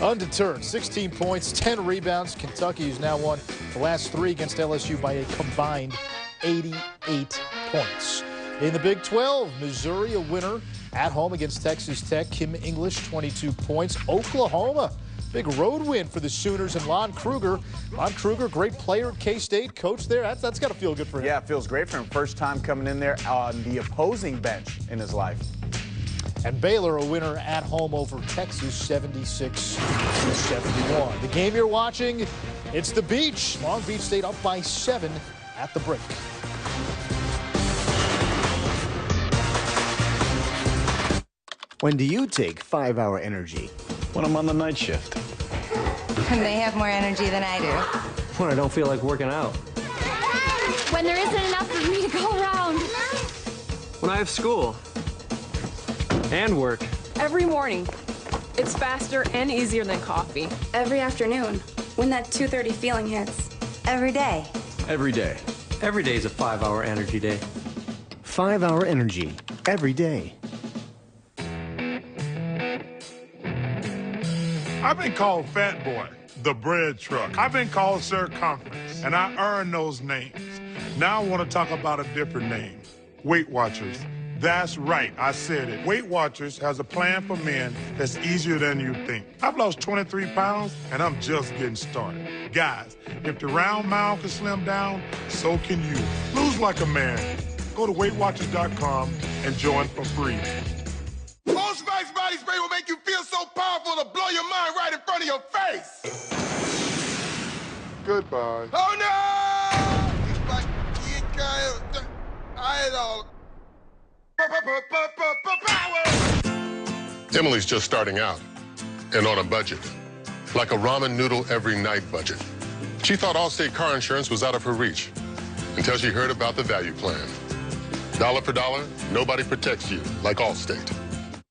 undeterred. 16 points, 10 rebounds. Kentucky has now won the last 3 against LSU by a combined 88 points. In the Big 12, Missouri a winner at home against Texas Tech. Kim English, 22 points. Oklahoma, big road win for the Sooners and Lon Kruger. Lon Kruger, great player at K-State, coach there. That's got to feel good for him. Yeah, it feels great for him. First time coming in there on the opposing bench in his life. And Baylor a winner at home over Texas, 76-71. The game you're watching, it's the Beach. Long Beach State up by 7 at the break. When do you take 5-hour energy? When I'm on the night shift. And they have more energy than I do. When I don't feel like working out. When there isn't enough for me to go around. When I have school. And work. Every morning. It's faster and easier than coffee. Every afternoon, when that 2:30 feeling hits. Every day. Every day. Every day is a 5-hour energy day. 5-hour energy every day. I've been called Fat Boy, the bread truck. I've been called Circumference, and I earned those names. Now I want to talk about a different name, Weight Watchers. That's right, I said it. Weight Watchers has a plan for men that's easier than you think. I've lost 23 pounds, and I'm just getting started. Guys, if the round mound can slim down, so can you. Lose like a man. Go to WeightWatchers.com and join for free. Old Spice body spray will make you feel so powerful to blow your mind right in front of your face. Goodbye. Oh no! It's like you kind of power. Emily's just starting out and on a budget, like a ramen noodle every night budget. She thought Allstate car insurance was out of her reach until she heard about the value plan. Dollar for dollar, nobody protects you like Allstate.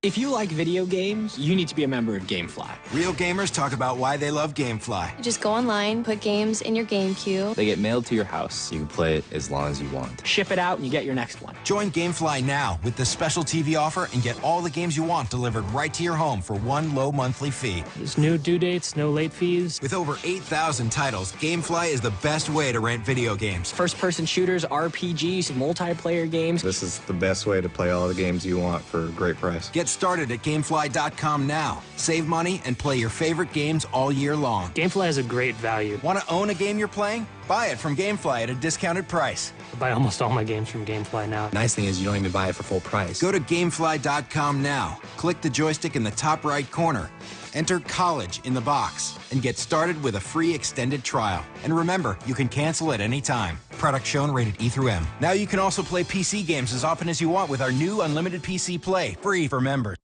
If you like video games, you need to be a member of GameFly. Real gamers talk about why they love GameFly. Just go online, put games in your game queue. They get mailed to your house. You can play it as long as you want. Ship it out and you get your next one. Join GameFly now with the special TV offer and get all the games you want delivered right to your home for one low monthly fee. There's no due dates, no late fees. With over 8,000 titles, GameFly is the best way to rent video games. First-person shooters, RPGs, multiplayer games. This is the best way to play all the games you want for a great price. Get started at GameFly.com now. Save money and play your favorite games all year long. GameFly has a great value. Want to own a game you're playing? Buy it from GameFly at a discounted price. I buy almost all my games from GameFly now. Nice thing is you don't even buy it for full price. Go to GameFly.com now. Click the joystick in the top right corner. Enter college in the box and get started with a free extended trial. And remember, you can cancel at any time. Product shown rated E through M. Now you can also play PC games as often as you want with our new Unlimited PC Play, free for members.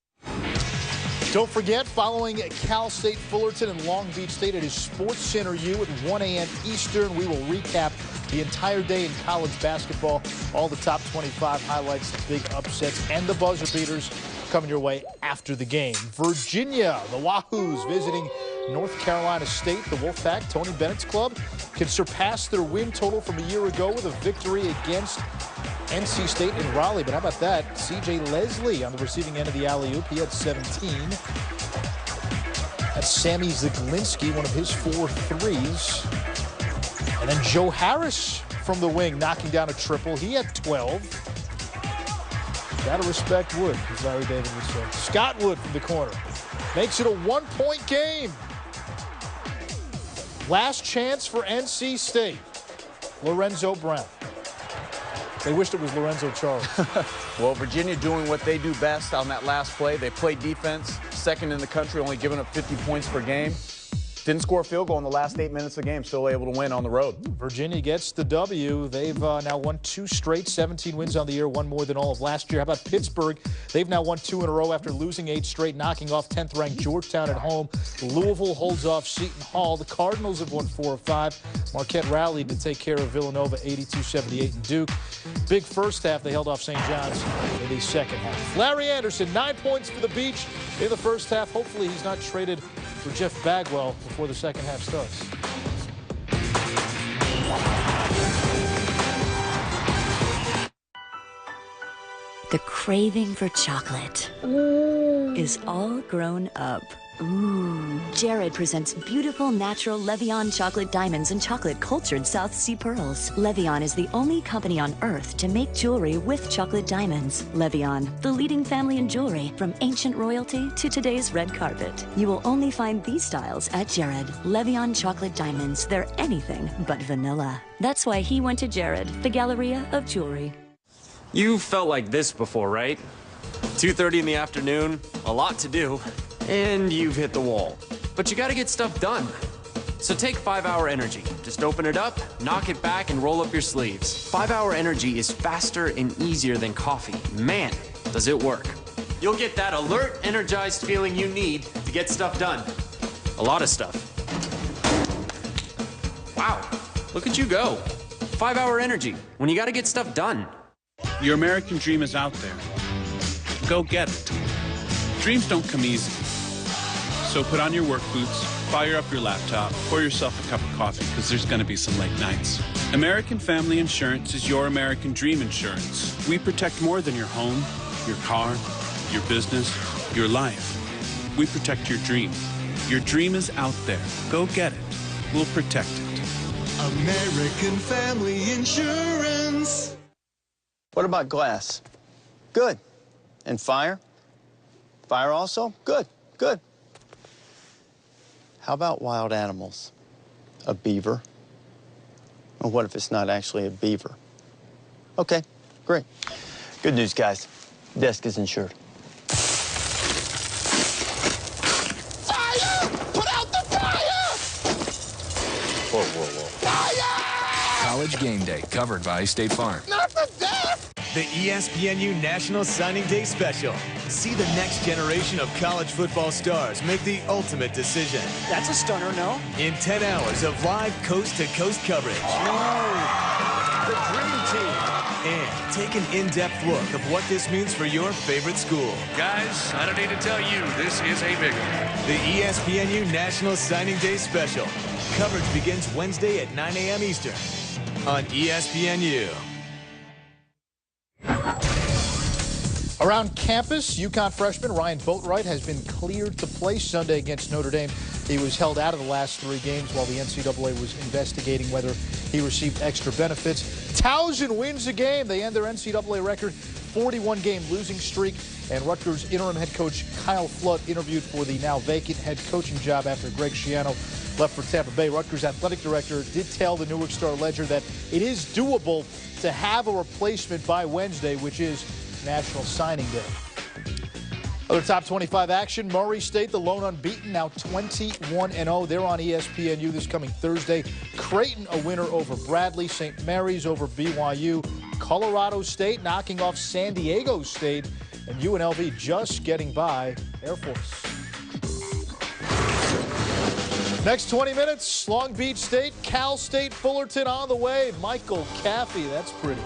Don't forget, following Cal State Fullerton and Long Beach State, it is Sports Center U at 1 a.m. Eastern. We will recap the entire day in college basketball, all the top 25 highlights, the big upsets, and the buzzer beaters coming your way after the game. Virginia, the Wahoos visiting North Carolina State. The Wolfpack, Tony Bennett's club, can surpass their win total from a year ago with a victory against NC State in Raleigh. But how about that? C.J. Leslie on the receiving end of the alley-oop. He had 17. That's Sammy Zaglinski, one of his 4 threes. And then Joe Harris from the wing knocking down a triple. He had 12. Gotta respect Wood, as Larry David would say. Scott Wood from the corner. Makes it a 1-point game. Last chance for NC State. Lorenzo Brown. They wished it was Lorenzo Charles. Well, Virginia doing what they do best on that last play. They play defense, second in the country, only giving up 50 points per game. Didn't score a field goal in the last 8 minutes of the game. Still able to win on the road. Virginia gets the W. They've now won 2 straight, 17 wins on the year, one more than all of last year. How about Pittsburgh? They've now won 2 in a row after losing 8 straight, knocking off 10th-ranked Georgetown at home. Louisville holds off Seton Hall. The Cardinals have won 4 of 5. Marquette rallied to take care of Villanova, 82-78 in Duke. Big first half. They held off St. John's in the second half. Larry Anderson, 9 points for the Beach in the first half. Hopefully he's not traded for Jeff Bagwell before the second half starts. The craving for chocolate is all grown up. Ooh. Jared presents beautiful natural Levion chocolate diamonds and chocolate cultured South Sea pearls. Levion is the only company on earth to make jewelry with chocolate diamonds. Levion, the leading family in jewelry, from ancient royalty to today's red carpet. You will only find these styles at Jared. Levion chocolate diamonds, they're anything but vanilla. That's why he went to Jared, the Galleria of Jewelry. You felt like this before, right? 2:30 in the afternoon, a lot to do, and you've hit the wall. But you gotta get stuff done. So take 5-Hour Energy. Just open it up, knock it back, and roll up your sleeves. 5-Hour Energy is faster and easier than coffee. Man, does it work. You'll get that alert, energized feeling you need to get stuff done. A lot of stuff. Wow, look at you go. 5-Hour Energy, when you gotta get stuff done. Your American dream is out there. Go get it. Dreams don't come easy. So put on your work boots, fire up your laptop, pour yourself a cup of coffee, because there's going to be some late nights. American Family Insurance is your American dream insurance. We protect more than your home, your car, your business, your life. We protect your dream. Your dream is out there. Go get it. We'll protect it. American Family Insurance. What about glass? Good. And fire? Fire also? Good, good. How about wild animals? A beaver? Or what if it's not actually a beaver? Okay, great. Good news, guys. Desk is insured. Fire! Put out the fire! Whoa, whoa, whoa. Fire! College Game Day, covered by State Farm. Not the death! The ESPNU National Signing Day Special. See the next generation of college football stars make the ultimate decision. That's a stunner, no? In 10 hours of live coast-to-coast coverage. The dream team. And take an in-depth look of what this means for your favorite school. Guys, I don't need to tell you, this is a big one. The ESPNU National Signing Day Special. Coverage begins Wednesday at 9 a.m. Eastern on ESPNU. Around campus, UConn freshman Ryan Boatwright has been cleared to play Sunday against Notre Dame. He was held out of the last 3 games while the NCAA was investigating whether he received extra benefits. Towson wins the game. They end their NCAA record 41-game losing streak. And Rutgers interim head coach Kyle Flood interviewed for the now vacant head coaching job after Greg Schiano left for Tampa Bay. Rutgers athletic director did tell the Newark Star-Ledger that it is doable to have a replacement by Wednesday, which is National Signing Day. Other top 25 action, Murray State, the lone unbeaten, now 21-0. They're on ESPNU this coming Thursday. Creighton, a winner over Bradley. St. Mary's over BYU. Colorado State knocking off San Diego State. And UNLV just getting by Air Force. Next 20 minutes, Long Beach State, Cal State, Fullerton on the way. Michael Caffey, that's pretty.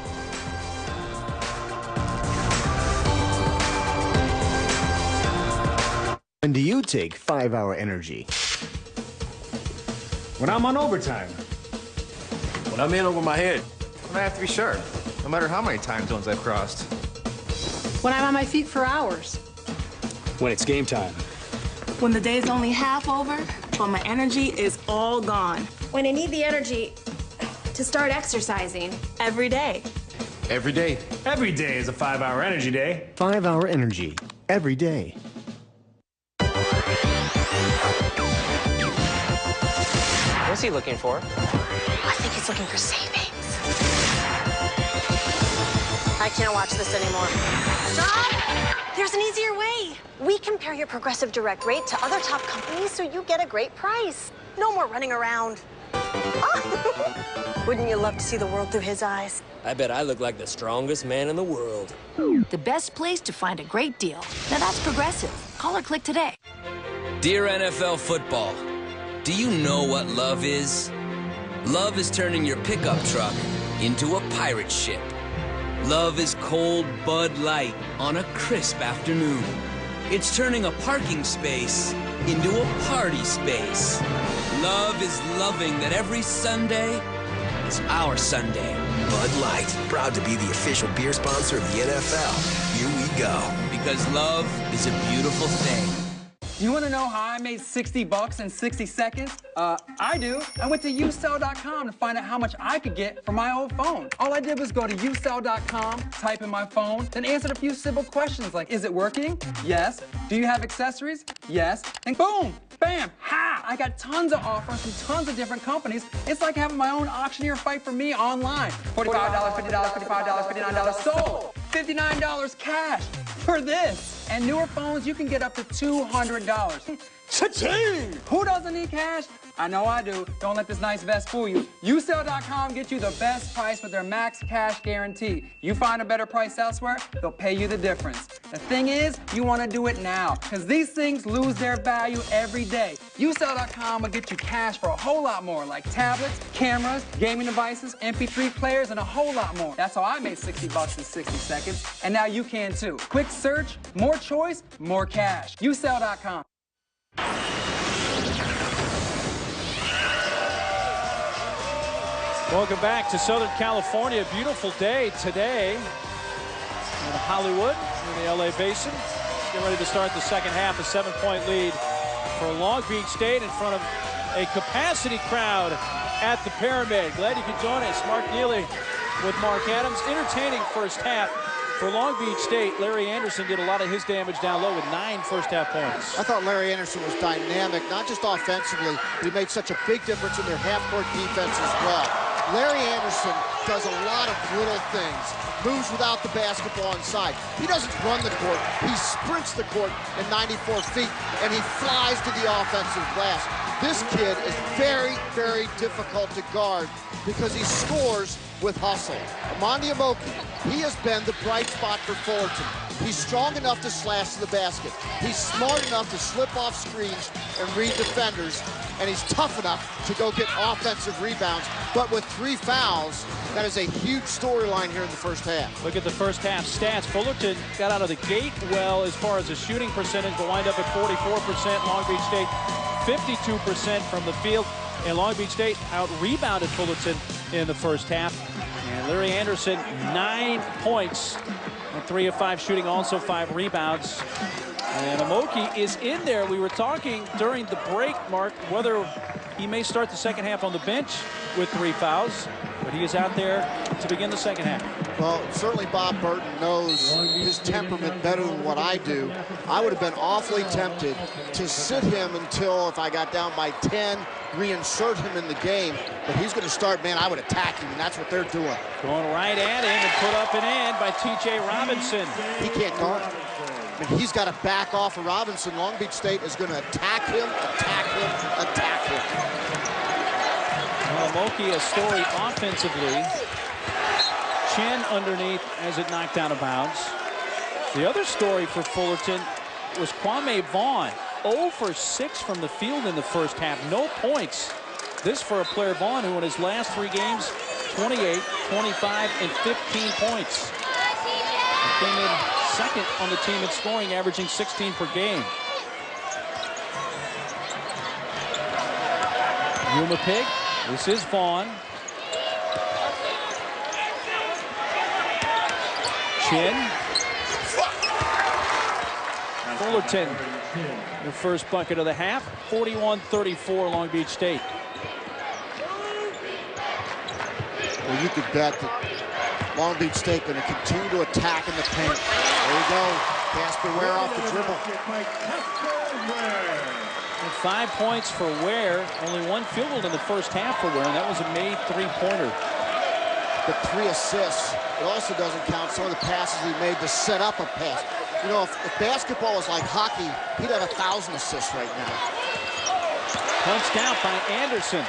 When do you take 5-Hour Energy? When I'm on overtime. When I'm in over my head. When I have to be sharp, no matter how many time zones I've crossed. When I'm on my feet for hours. When it's game time. When the day's only half over, but my energy is all gone. When I need the energy to start exercising every day. Every day. Every day is a 5-Hour Energy Day. 5-Hour Energy. Every day. What's he looking for? I think he's looking for savings. I can't watch this anymore. Stop! There's an easier way. We compare your Progressive Direct rate to other top companies so you get a great price. No more running around. Wouldn't you love to see the world through his eyes? I bet I look like the strongest man in the world. The best place to find a great deal. Now that's Progressive. Call or click today. Dear NFL football, do you know what love is? Love is turning your pickup truck into a pirate ship. Love is cold Bud Light on a crisp afternoon. It's turning a parking space into a party space. Love is loving that every Sunday is our Sunday. Bud Light, proud to be the official beer sponsor of the NFL. Here we go. Because love is a beautiful thing. You want to know how I made $60 in 60 seconds? I do. I went to usell.com to find out how much I could get for my old phone. All I did was go to usell.com, type in my phone, then answered a few simple questions like, is it working? Yes. Do you have accessories? Yes. And boom, bam, ha! I got tons of offers from tons of different companies. It's like having my own auctioneer fight for me online. $45, $50, $55, $59 sold. $59 cash for this. And newer phones, you can get up to $200. Cha-ching! Who doesn't need cash? I know I do. Don't let this nice vest fool you. Usell.com gets you the best price with their max cash guarantee. You find a better price elsewhere, they'll pay you the difference. The thing is, you want to do it now, because these things lose their value every day. Usell.com will get you cash for a whole lot more, like tablets, cameras, gaming devices, MP3 players, and a whole lot more. That's how I made $60 in 60 seconds, and now you can too. Quick search, more choice, more cash. Usell.com. Welcome back to Southern California. Beautiful day today in Hollywood, in the LA Basin. Getting ready to start the second half. A 7-point lead for Long Beach State in front of a capacity crowd at the Pyramid. Glad you could join us. Mark Neely with Mark Adams. Entertaining first half for Long Beach State. Larry Anderson did a lot of his damage down low with 9 first-half points. I thought Larry Anderson was dynamic, not just offensively, but he made such a big difference in their half-court defense as well. Larry Anderson does a lot of little things. Moves without the basketball inside. He doesn't run the court. He sprints the court in 94 feet, and he flies to the offensive glass. This kid is very, very difficult to guard because he scores with hustle. Omondi Amoke, he has been the bright spot for Fullerton. He's strong enough to slash to the basket. He's smart enough to slip off screens and read defenders, and he's tough enough to go get offensive rebounds. But with 3 fouls, that is a huge storyline here in the first half. Look at the first half stats. Fullerton got out of the gate well as far as the shooting percentage, but wind up at 44%. Long Beach State 52% from the field. And Long Beach State out-rebounded Fullerton in the first half. And Larry Anderson, 9 points. And 3 of 5 shooting, also 5 rebounds. And Amoke is in there. We were talking during the break, Mark, whether he may start the second half on the bench with 3 fouls, but he is out there to begin the second half. Well, certainly Bob Burton knows his temperament better than what I do. I would have been awfully tempted to sit him until, if I got down by 10, reinsert him in the game. But he's going to start, man, I would attack him, and that's what they're doing. Going right at him and put up and in by T.J. Robinson. He can't guard. I mean, he's got to back off of Robinson. Long Beach State is going to attack him, attack him, attack him. Well, Amoke, a story offensively. Chin underneath as it knocked out of bounds. The other story for Fullerton was Kwame Vaughn. 0 for 6 from the field in the first half. No points. This for a player, Vaughn, who in his last 3 games, 28, 25, and 15 points. He came in second on the team in scoring, averaging 16 per game. Yuma Pig. This is Vaughn. Chin. Fullerton, the first bucket of the half. 41-34 Long Beach State. Well, you could bet that Long Beach State going to continue to attack in the paint. There you go. Casper Ware off the dribble. And 5 points for Ware. Only 1 field goal in the first half for Ware, and that was a made 3-pointer. but 3 assists. It also doesn't count some of the passes he made to set up a pass. You know, if basketball was like hockey, he'd have 1,000 assists right now. Punched out by Anderson.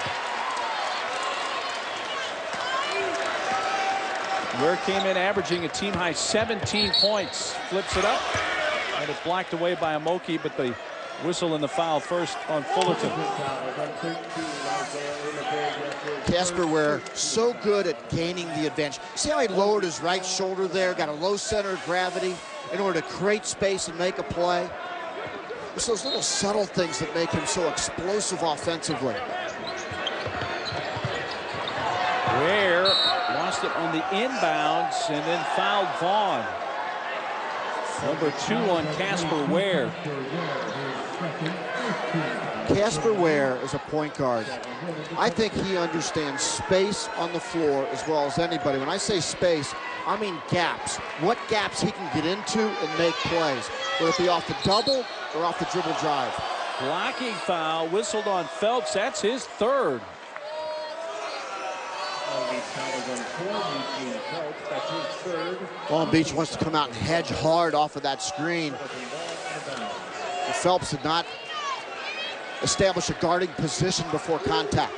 Ware came in averaging a team-high 17 points. Flips it up, and it's blocked away by Amoke, but the whistle and the foul first on Fullerton. Casper Ware, so good at gaining the advantage. See how he lowered his right shoulder there, got a low center of gravity in order to create space and make a play. It's those little subtle things that make him so explosive offensively. Ware lost it on the inbounds and then fouled Vaughn. Number 2 on Casper Ware. Casper Ware is a point guard. I think he understands space on the floor as well as anybody. When I say space, I mean gaps. What gaps he can get into and make plays, whether it be off the double or off the dribble drive. Blocking foul whistled on Phelps. That's his 3rd. Long Beach wants to come out and hedge hard off of that screen. And Phelps did not establish a guarding position before contact.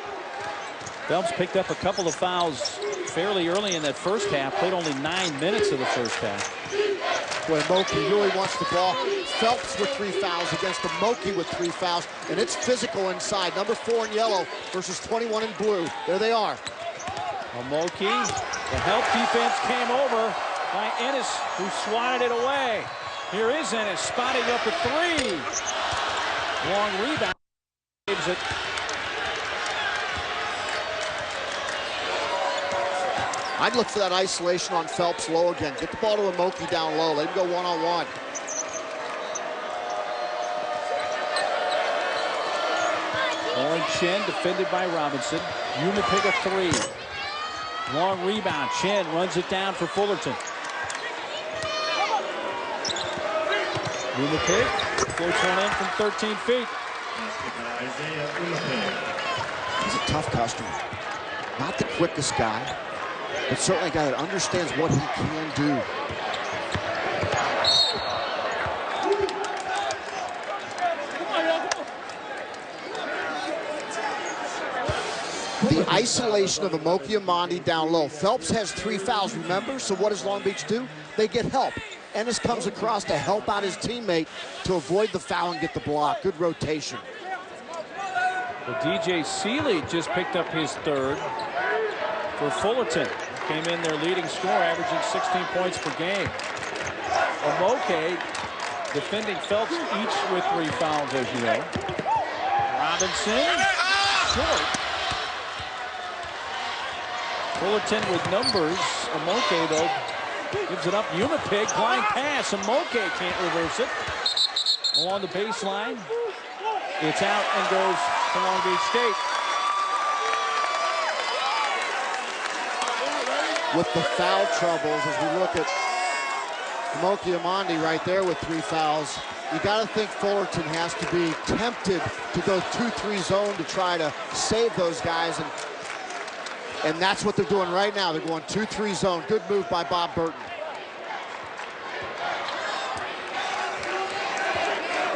Phelps picked up a couple of fouls fairly early in that first half. Played only 9 minutes of the first half. Boy, Amoke really wants the ball. Phelps with 3 fouls against Amoke with 3 fouls, and it's physical inside. Number 4 in yellow versus 21 in blue. There they are. Amoke, the help defense came over by Ennis, who swatted it away. Here is Ennis, spotting up a 3. Long rebound. Saves it. I'd look for that isolation on Phelps low again. Get the ball to Amoke down low. Let him go one-on-one. Orange Chen defended by Robinson. Yuma pick a 3. Long rebound. Chen runs it down for Fullerton. Yuma pick. Floats one in from 13 feet. He's a tough customer. Not the quickest guy, but certainly a guy that understands what he can do. The isolation of Omondi down low. Phelps has 3 fouls, remember? So what does Long Beach do? They get help. Ennis comes across to help out his teammate to avoid the foul and get the block. Good rotation. Well, DJ Seeley just picked up his 3rd for Fullerton. Came in their leading scorer, averaging 16 points per game. Amoke defending Phelps each with 3 fouls, as you know. Robinson, short. Fullerton with numbers. Amoke, though, gives it up. Yuma pick, blind pass. Amoke can't reverse it. Along the baseline. It's out and goes to Long Beach State. With the foul troubles, as we look at Omondi right there with 3 fouls, you got to think Fullerton has to be tempted to go 2-3 zone to try to save those guys, and that's what they're doing right now. They're going 2-3 zone. Good move by Bob Burton.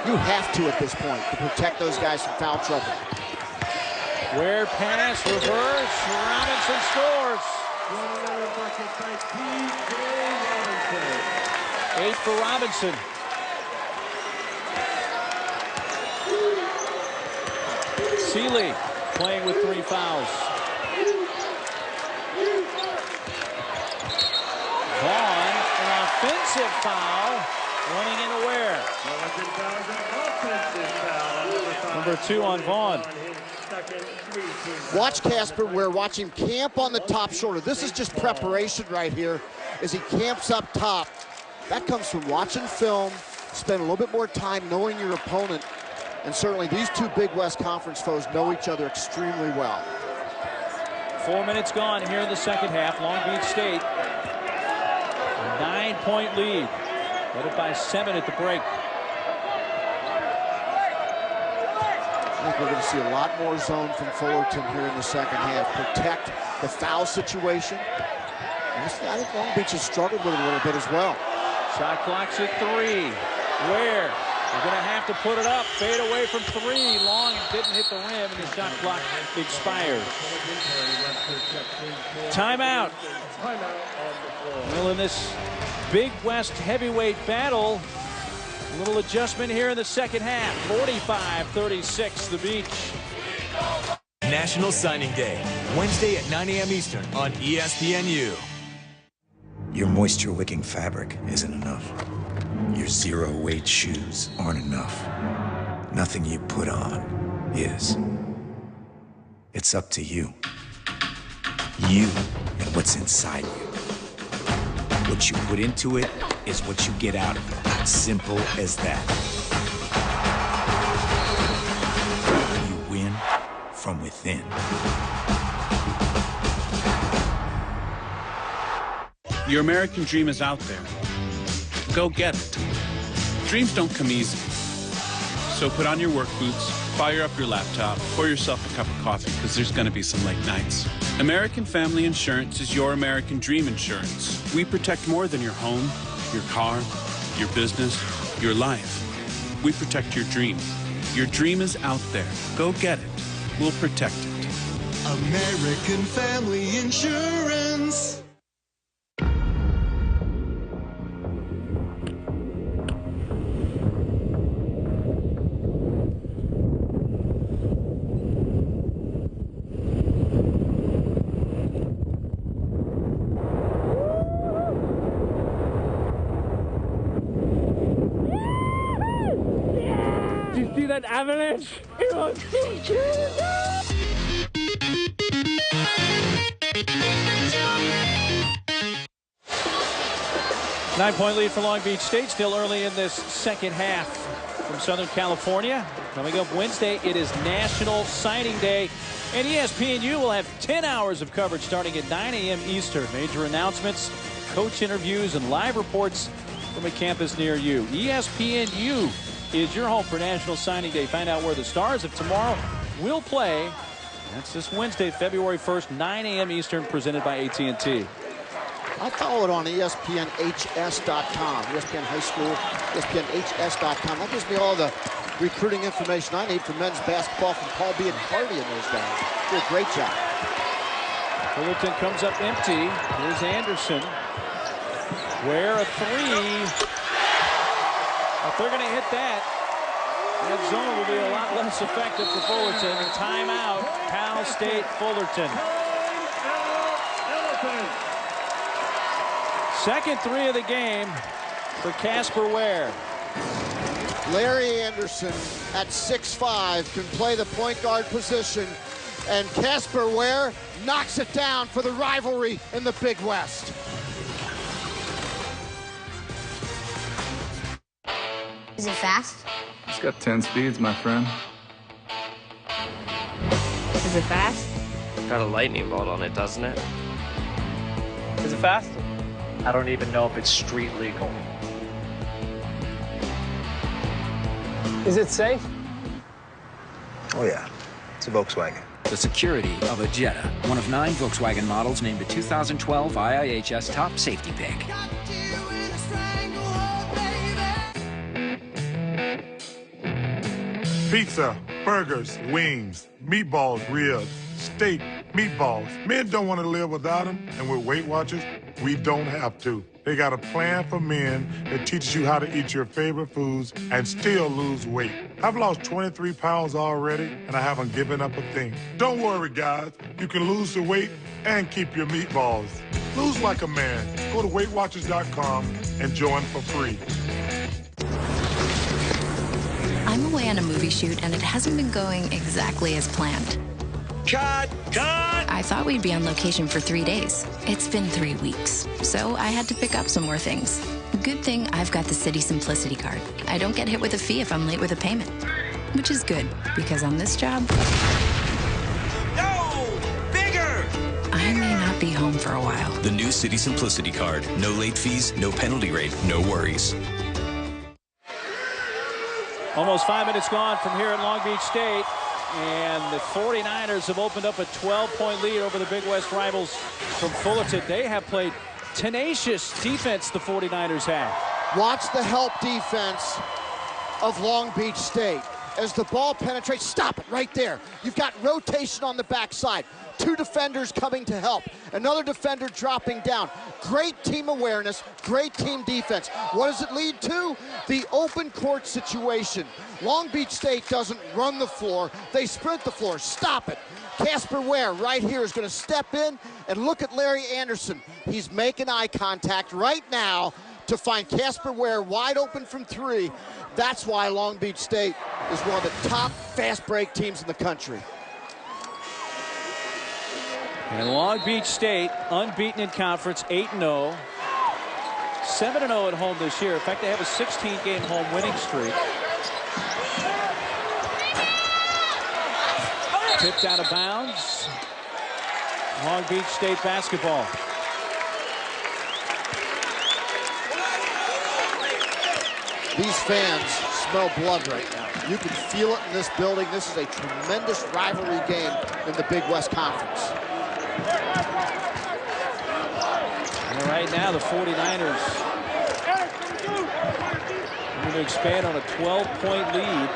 You have to at this point to protect those guys from foul trouble. Ware pass, reverse, Robinson scores. 8 for Robinson. Seeley playing with 3 fouls. Vaughn, an offensive foul, running into Ware. Number 2 on Vaughn. Watch Casper Ware, watch him camp on the top shoulder. This is just preparation right here as he camps up top. That comes from watching film, spend a little bit more time knowing your opponent, and certainly these 2 Big West Conference foes know each other extremely well. 4 minutes gone here in the second half. Long Beach State, a 9-point lead. Led it by 7 at the break. I think we're going to see a lot more zone from Fullerton here in the second half. Protect the foul situation. I think Long Beach has struggled with it a little bit as well. Shot clock's at 3. Where? They're going to have to put it up. Fade away from 3. Long didn't hit the rim, and the shot clock expired. Timeout. Well, in this Big West heavyweight battle, a little adjustment here in the second half. 45-36, the Beach. National Signing Day, Wednesday at 9 a.m. Eastern on ESPNU. Your moisture-wicking fabric isn't enough. Your zero-weight shoes aren't enough. Nothing you put on is. It's up to you. You and what's inside you. What you put into it is what you get out of it. Simple as that. You win from within. Your American dream is out there. Go get it. Dreams don't come easy. So put on your work boots, fire up your laptop, pour yourself a cup of coffee, because there's going to be some late nights. American Family Insurance is your American dream insurance. We protect more than your home, your car, your business, your life. We protect your dream. Your dream is out there. Go get it. We'll protect it. American Family Insurance. That avalanche. 9-point lead for Long Beach State. Still early in this second half from Southern California. Coming up Wednesday, it is National Signing Day. And ESPNU will have 10 hours of coverage starting at 9 a.m. Eastern. Major announcements, coach interviews, and live reports from a campus near you. ESPNU is your home for National Signing Day. Find out where the Stars of tomorrow will play. That's this Wednesday, February 1st, 9 a.m. Eastern, presented by AT&T. I follow it on ESPNHS.com, ESPN High School, ESPNHS.com. That gives me all the recruiting information I need for men's basketball from Paul B. and Hardy in those days. Did a great job. Fullerton comes up empty. Here's Anderson. Where a 3. If they're going to hit that, that zone will be a lot less effective for Fullerton. Timeout, Cal State Fullerton. Second 3 of the game for Casper Ware. Larry Anderson at 6'5" can play the point guard position, and Casper Ware knocks it down for the rivalry in the Big West. Is it fast? It's got 10 speeds, my friend. Is it fast? Got a lightning bolt on it, doesn't it? Is it fast? I don't even know if it's street legal. Is it safe? Oh, yeah. It's a Volkswagen. The security of a Jetta, one of 9 Volkswagen models named a 2012 IIHS Top Safety Pick. Pizza, burgers, wings, meatballs, ribs, steak, meatballs. Men don't want to live without them, and with Weight Watchers, we don't have to. They got a plan for men that teaches you how to eat your favorite foods and still lose weight. I've lost 23 pounds already, and I haven't given up a thing. Don't worry, guys. You can lose the weight and keep your meatballs. Lose like a man. Go to WeightWatchers.com and join for free. I'm away on a movie shoot, and it hasn't been going exactly as planned. Cut! Cut! I thought we'd be on location for 3 days. It's been 3 weeks, so I had to pick up some more things. Good thing I've got the City Simplicity card. I don't get hit with a fee if I'm late with a payment, which is good, because on this job, No! Bigger! I may not be home for a while. The new City Simplicity card. No late fees, no penalty rate, no worries. Almost 5 minutes gone from here at Long Beach State. And the 49ers have opened up a 12-point lead over the Big West rivals from Fullerton. They have played tenacious defense the 49ers have. Watch the help defense of Long Beach State. As the ball penetrates, stop it right there. You've got rotation on the backside. 2 defenders coming to help. Another defender dropping down. Great team awareness, great team defense. What does it lead to? The open court situation. Long Beach State doesn't run the floor, they sprint the floor. Stop it. Casper Ware right here is going to step in, and look at Larry Anderson. He's making eye contact right now to find Casper Ware wide open from 3. That's why Long Beach State is one of the top fast break teams in the country. And Long Beach State, unbeaten in conference, 8-0. 7-0 at home this year. In fact, they have a 16-game home winning streak. Tipped out of bounds. Long Beach State basketball. These fans smell blood right now. You can feel it in this building. This is a tremendous rivalry game in the Big West Conference. And right now, the 49ers are going to expand on a 12-point lead.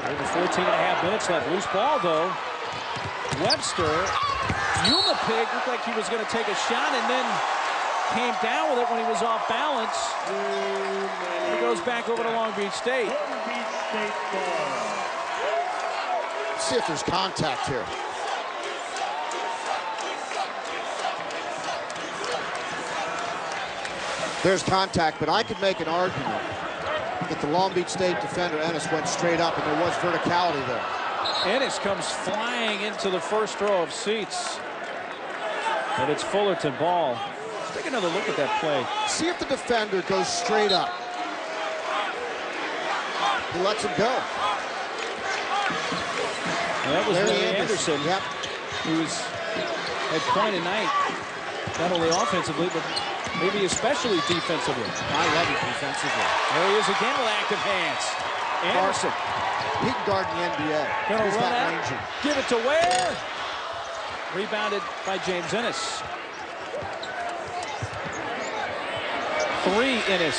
Over 14.5 minutes left. Loose ball, though. Webster. Umapig looked like he was going to take a shot and then came down with it when he was off balance. He goes back over to Long Beach State. Let's see if there's contact here. There's contact, but I could make an argument that the Long Beach State defender, Ennis, went straight up, and there was verticality there. Ennis comes flying into the first row of seats. But it's Fullerton ball. Let's take another look at that play. See if the defender goes straight up. He lets him go. And that was Larry Anderson. Yep. He was at point of night, not only offensively, but maybe especially defensively. I love it defensively. There he is again with active hands. Anderson. He can guard in the NBA. Gonna run out. Rangy. Give it to Ware. Rebounded by James Ennis. 3 Ennis.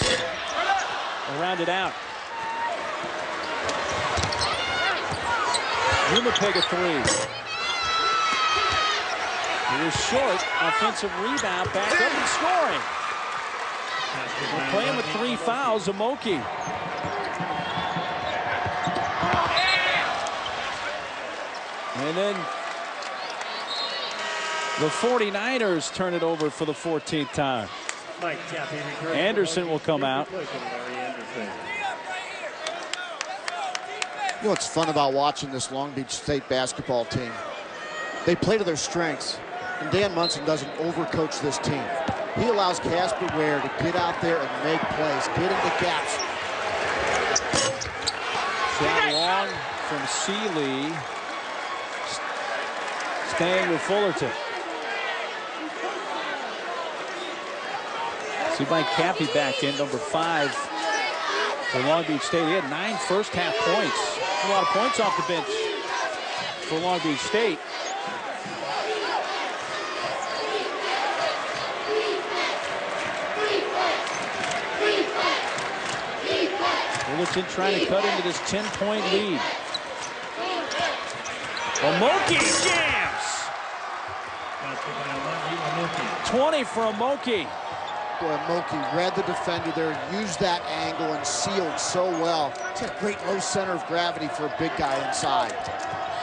Rounded out. Umapig a 3. He was short. Offensive rebound. Back up and scoring. We're playing with 3 fouls. Amoke. And then the 49ers turn it over for the 14th time. Anderson will come out. You know what's fun about watching this Long Beach State basketball team? They play to their strengths, and Dan Munson doesn't overcoach this team. He allows Casper Ware to get out there and make plays, get into gaps. Shot long from Seeley. Staying with Fullerton. See Mike Cappy back in, number 5 for Long Beach State. He had 9 first-half points. A lot of points off the bench for Long Beach State. Fullerton trying to cut into this 10-point lead. Amoke jams. 20 for Amoke. Boy, Amoke read the defender there, used that angle and sealed so well. It's a great low center of gravity for a big guy inside.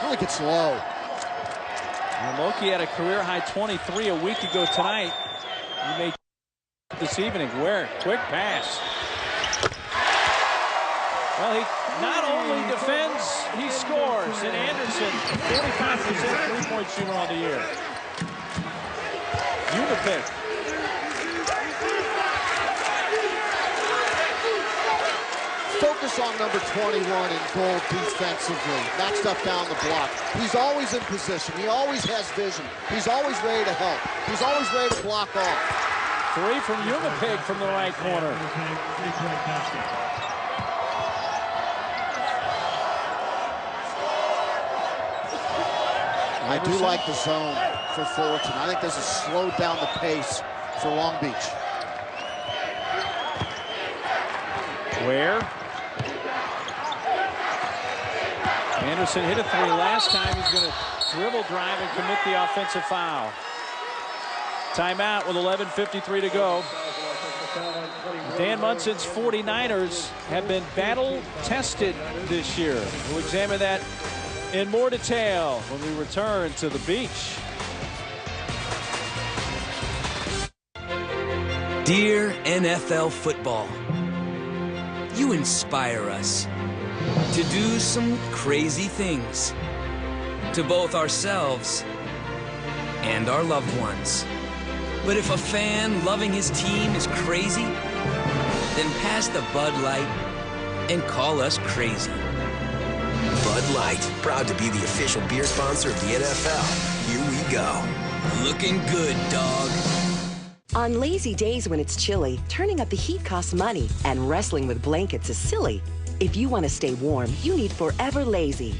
Really gets low. Amoke had a career-high 23 a week ago tonight. He made this evening. Where? Quick pass. Well, he not only defends, he scores. And Anderson, 45% three-point shooter on the year. Umapig. Focus on number 21 in goal defensively. That stuff down the block. He's always in position. He always has vision. He's always ready to help. He's always ready to block off. 3 from Umapig from the right corner. I do like the zone for Fullerton. I think this has slowed down the pace for Long Beach. Ware. Anderson hit a three last time. He's going to dribble drive and commit the offensive foul. Timeout with 11:53 to go. Dan Munson's 49ers have been battle-tested this year. We'll examine that in more detail when we return to the beach. Dear NFL football, you inspire us to do some crazy things to both ourselves and our loved ones. But if a fan loving his team is crazy, then pass the Bud Light and call us crazy. Bud Light, proud to be the official beer sponsor of the NFL. Here we go. Looking good, dog. On lazy days when it's chilly, turning up the heat costs money, and wrestling with blankets is silly. If you want to stay warm, you need Forever Lazy.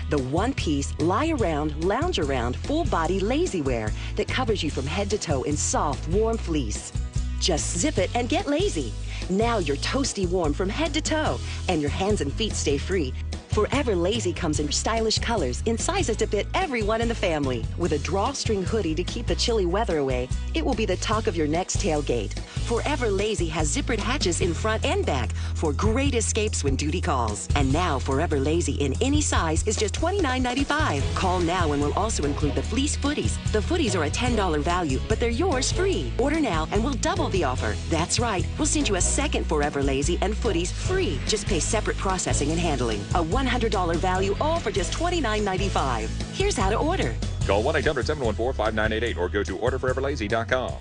The one-piece, lie-around, lounge-around, full-body lazy wear that covers you from head to toe in soft, warm fleece. Just zip it and get lazy. Now you're toasty warm from head to toe, and your hands and feet stay free. Forever Lazy comes in stylish colors in sizes to fit everyone in the family. With a drawstring hoodie to keep the chilly weather away, it will be the talk of your next tailgate. Forever Lazy has zippered hatches in front and back for great escapes when duty calls. And now Forever Lazy in any size is just $29.95. Call now and we'll also include the fleece footies. The footies are a $10 value, but they're yours free. Order now and we'll double the offer. That's right, we'll send you a second Forever Lazy and footies free. Just pay separate processing and handling. A $100 value, all for just $29.95. Here's how to order. Call 1-800-714-5988 or go to orderforeverlazy.com.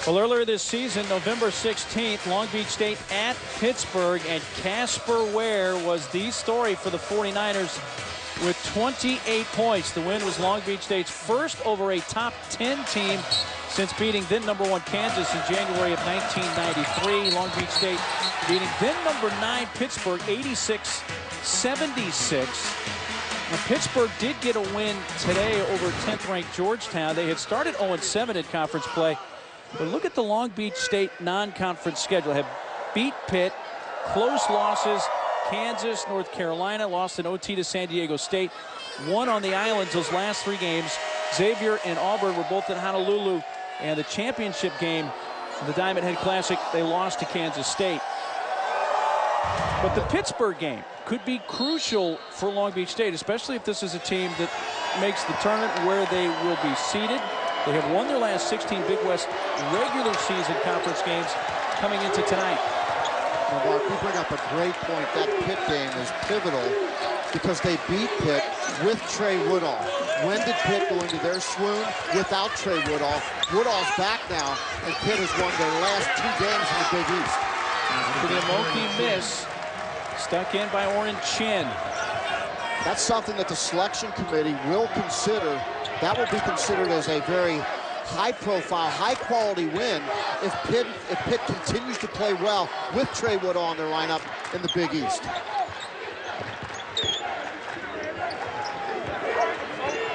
Well, earlier this season, November 16th, Long Beach State at Pittsburgh, and Casper Ware was the story for the 49ers with 28 points. The win was Long Beach State's first over a top 10 team since beating then #1 Kansas in January of 1993. Long Beach State beating then #9 Pittsburgh 86-76. Now, Pittsburgh did get a win today over 10th-ranked Georgetown. They had started 0-7 in conference play. But look at the Long Beach State non-conference schedule. Have beat Pitt, close losses, Kansas, North Carolina, lost in OT to San Diego State, won on the islands those last 3 games. Xavier and Auburn were both in Honolulu, and the championship game, the Diamond Head Classic, they lost to Kansas State. But the Pittsburgh game could be crucial for Long Beach State, especially if this is a team that makes the tournament where they will be seeded. They have won their last 16 Big West regular season conference games coming into tonight. Well, Mark, you bring up a great point. That Pitt game is pivotal because they beat Pitt with Trey Woodall. When did Pitt go into their swoon? Without Trey Woodall. Woodall's back now, and Pitt has won their last 2 games in the Big East. For the Amoke miss, stuck in by Orrin Chin. That's something that the selection committee will consider. That will be considered as a very high-profile, high-quality win if Pitt continues to play well with Trey Woodall in their lineup in the Big East.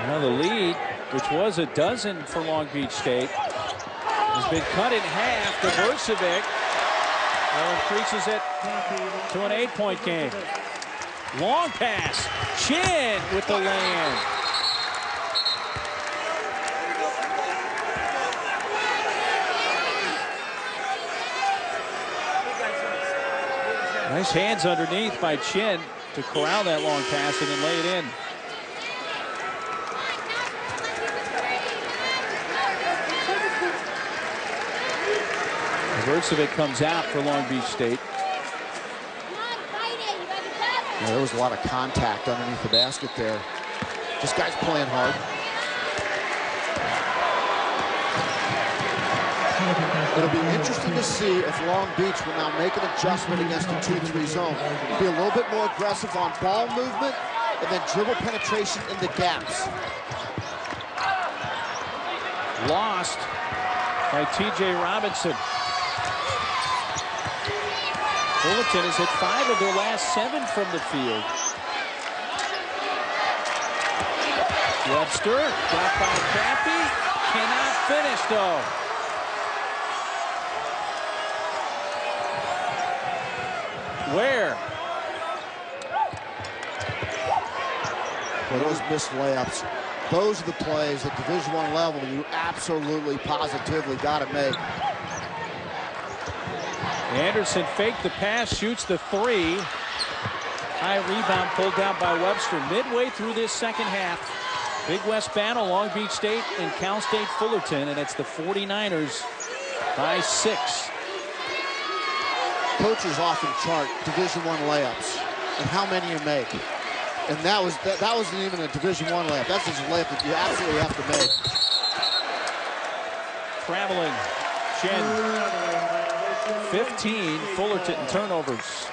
Now the lead, which was a dozen for Long Beach State, has been cut in half to Vercevic. Now increases it to an 8-point game. Long pass, Chin with the land. Nice hands underneath by Chin to corral that long pass and then lay it in. Vercevic comes out for Long Beach State. Yeah, there was a lot of contact underneath the basket there. This guy's playing hard. It'll be interesting to see if Long Beach will now make an adjustment against the 2-3 zone. Be a little bit more aggressive on ball movement and then dribble penetration in the gaps. Lost by T.J. Robinson. Fullerton has hit 5 of their last 7 from the field. Webster, got by Cappy. cannot finish, though. Where? For those missed layups, those are the plays at Division I level you absolutely, positively got to make. Anderson faked the pass, shoots the three. High rebound pulled down by Webster. Midway through this second half, Big West battle, Long Beach State and Cal State Fullerton, and it's the 49ers by 6. Coaches often chart Division I layups and how many you make. And that wasn't even a Division I layup. That's just a layup that you absolutely have to make. Traveling, Chen. 15 Fullerton turnovers.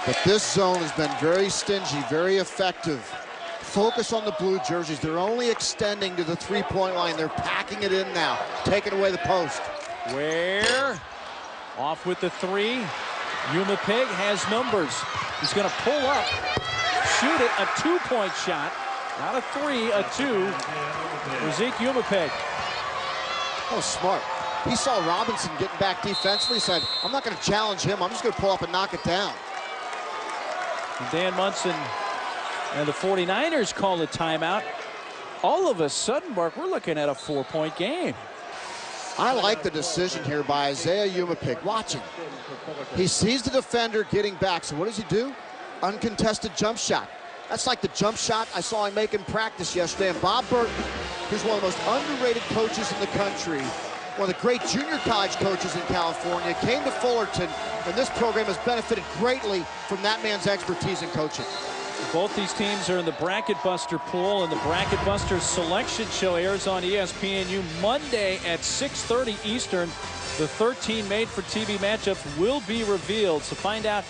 But this zone has been very stingy, very effective. Focus on the blue jerseys. They're only extending to the three-point line. They're packing it in now, taking away the post. Where? Off with the three. Umapig has numbers. He's going to pull up, shoot it, a two-point shot. Not a three, a two. Zeke Umapig. Oh, smart. He saw Robinson getting back defensively. He said, I'm not going to challenge him. I'm just going to pull up and knock it down. Dan Munson and the 49ers call a timeout. All of a sudden, Mark, we're looking at a 4-point game. I like the decision here by Isaiah Umapig. Watch him. He sees the defender getting back. So what does he do? Uncontested jump shot. That's like the jump shot I saw him make in practice yesterday. And Bob Burton, who's one of the most underrated coaches in the country, one of the great junior college coaches in California, came to Fullerton, and this program has benefited greatly from that man's expertise in coaching. Both these teams are in the Bracket Buster pool, and the Bracket Buster selection show airs on ESPNU Monday at 6:30 Eastern. The 13 made-for-TV matchups will be revealed, so find out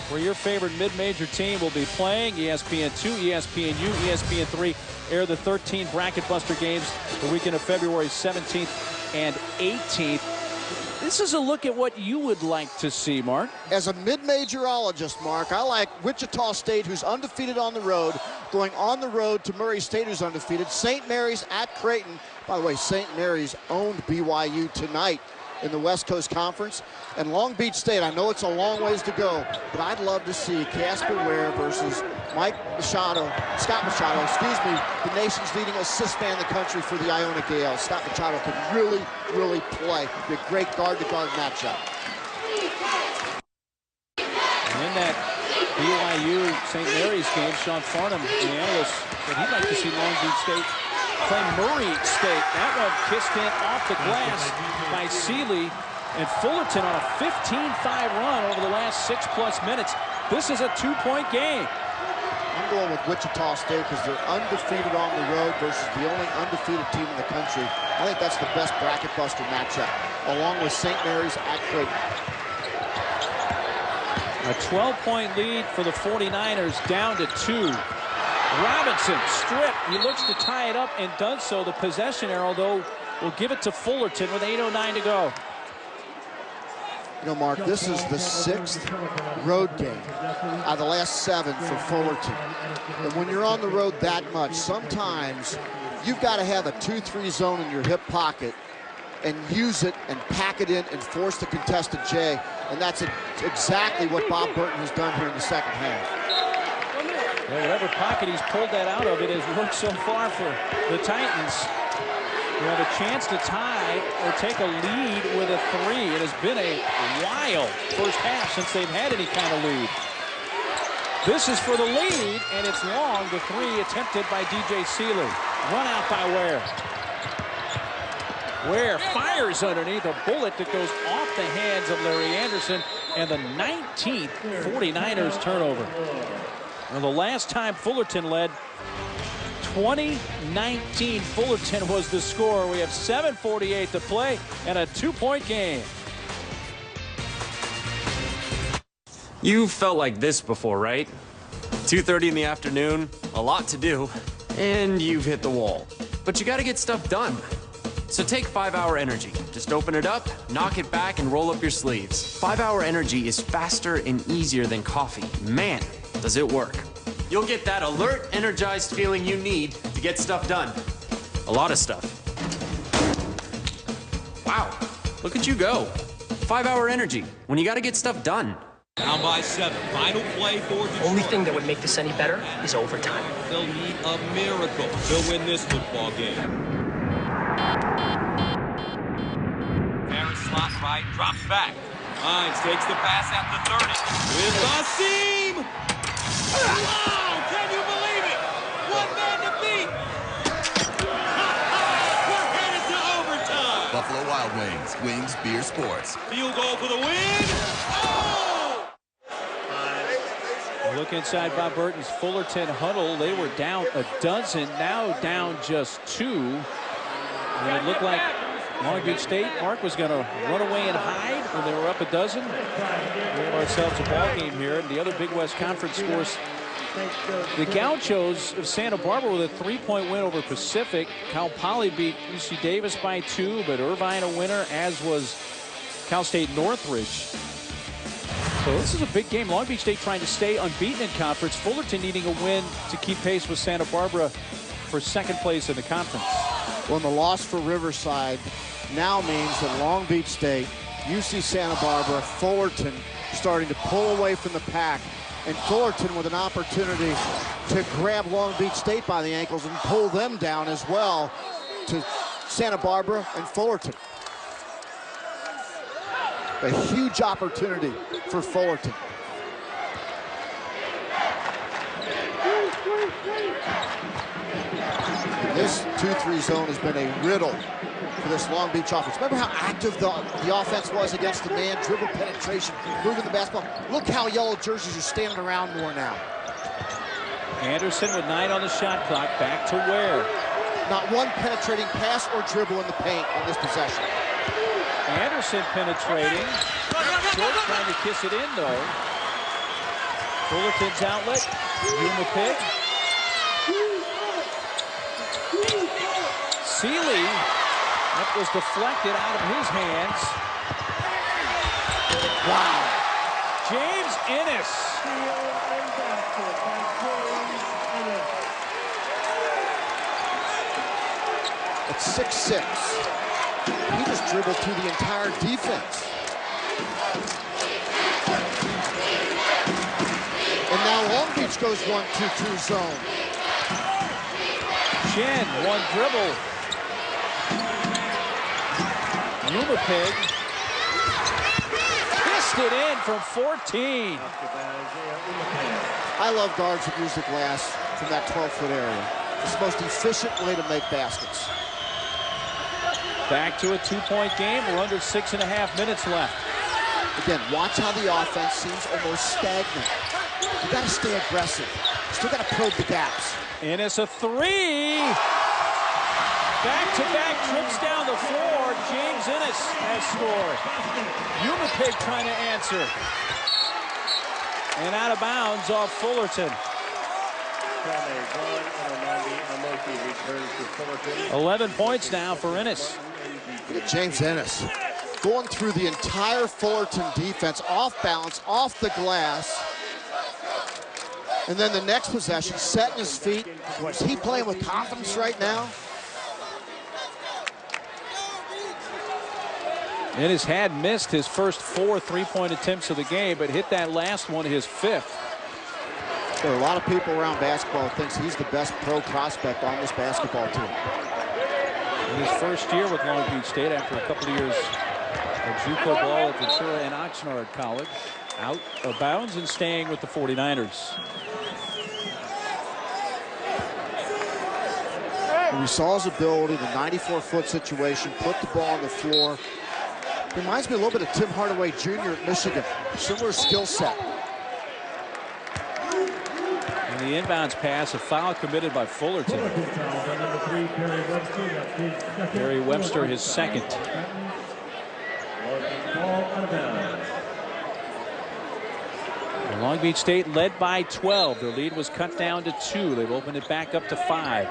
where your favorite mid-major team will be playing. ESPN2, ESPNU, ESPN3 air the 13 Bracket Buster games the weekend of February 17th and 18th. This is a look at what you would like to see, Mark. As a mid-majorologist, Mark, I like Wichita State, who's undefeated on the road, going on the road to Murray State, who's undefeated. St. Mary's at Creighton. By the way, St. Mary's owned BYU tonight in the West Coast Conference. And Long Beach State, I know it's a long ways to go, but I'd love to see Casper Ware versus Scott Machado, the nation's leading assist man in the country for the Iona Gales. Scott Machado could really, really play. Be a great guard-to-guard matchup. And in that BYU St. Mary's game, Sean Farnham, the analyst, said he'd like to see Long Beach State play Murray State. That one kissed in off the glass by Seeley. And Fullerton on a 15-5 run over the last 6+ minutes. This is a 2-point game. I'm going with Wichita State because they're undefeated on the road versus the only undefeated team in the country. I think that's the best bracket buster matchup, along with St. Mary's at Creighton. A 12-point lead for the 49ers, down to 2. Robinson stripped. He looks to tie it up and does so. The possession arrow, though, will give it to Fullerton with 8:09 to go. You know, Mark, this is the 6th road game out of the last 7 for Fullerton. And when you're on the road that much, sometimes you've got to have a 2-3 zone in your hip pocket and use it and pack it in and force the contested J. And that's exactly what Bob Burton has done here in the second half. Yeah, whatever pocket he's pulled that out of, it has worked so far for the Titans. You have a chance to tie or take a lead with a 3. It has been a wild first half since they've had any kind of lead. This is for the lead, and it's long. The 3 attempted by DJ Seeley. Run out by Ware. Ware fires underneath a bullet that goes off the hands of Larry Anderson, and the 19th 49ers turnover. Well, the last time Fullerton led, 2019, Fullerton was the scorer. We have 7:48 to play and a 2-point game. You felt like this before, right? 2:30 in the afternoon, a lot to do, and you've hit the wall. But you gotta get stuff done. So take 5-Hour Energy. Just open it up, knock it back, and roll up your sleeves. 5-Hour Energy is faster and easier than coffee. Man, does it work. you'll get that alert, energized feeling you need to get stuff done. A lot of stuff. Wow, look at you go. 5-hour energy when you got to get stuff done. Down by 7. Final play for Detroit. Only thing that would make this any better is overtime. They'll need a miracle to win this football game. Harris slot right, drops back. Hines takes the pass at the 30. With the seam! Wow! Can you believe it? One man to beat! We're headed to overtime! Buffalo Wild Wings. Wings Beer Sports. Field goal for the win! Oh! Look inside Bob Burton's Fullerton huddle. They were down a dozen, now down just 2. And it looked like Long Beach State, Mark, was going to run away and hide when they were up a dozen. We have ourselves a ball game here. And the other Big West Conference scores, the Gauchos of Santa Barbara with a 3-point win over Pacific. Cal Poly beat UC Davis by 2, but Irvine a winner, as was Cal State Northridge. So this is a big game. Long Beach State trying to stay unbeaten in conference. Fullerton needing a win to keep pace with Santa Barbara for second place in the conference. Well, the loss for Riverside now means that Long Beach State, UC Santa Barbara, Fullerton starting to pull away from the pack. And Fullerton with an opportunity to grab Long Beach State by the ankles and pull them down as well to Santa Barbara and Fullerton. A huge opportunity for Fullerton. This 2-3 zone has been a riddle for this Long Beach offense. Remember how active the offense was against the man, dribble penetration, moving the basketball. Look how yellow jerseys are standing around more now. Anderson with 9 on the shot clock, back to Ware. Not one penetrating pass or dribble in the paint on this possession. Anderson penetrating. Short trying to kiss it in, though. Fullerton's outlet. Yuma pick. Seeley. That was deflected out of his hands. Wow. James Ennis. At 6'6". He just dribbled through the entire defense. And now Long Beach goes 1-2-2 zone. Chen, one dribble. Lumapig kissed it in from 14. I love guards that use the glass from that 12-foot area. It's the most efficient way to make baskets. Back to a 2-point game. We're under 6.5 minutes left. Again, watch how the offense seems almost stagnant. You got to stay aggressive. Still got to probe the gaps. Ennis a 3. Back-to-back trips down the floor. James Ennis has scored. Umapig trying to answer. And out of bounds off Fullerton. 11 points now for Ennis. Look at James Ennis going through the entire Fullerton defense, off balance, off the glass. And then the next possession, setting his feet. Is he playing with confidence right now? Ennis had missed his first 4 3-point attempts of the game, but hit that last one, his 5th. There are a lot of people around basketball who thinks he's the best pro prospect on this basketball team. In his first year with Long Beach State, after a couple of years of JUCO ball at Ventura and Oxnard College, out of bounds and staying with the 49ers. We saw his ability, the 94-foot situation, put the ball on the floor. Reminds me a little bit of Tim Hardaway Jr. at Michigan. Similar skill set. And the inbounds pass, a foul committed by Fullerton. Perry Webster, his second. Long Beach State led by 12. Their lead was cut down to 2. They've opened it back up to 5.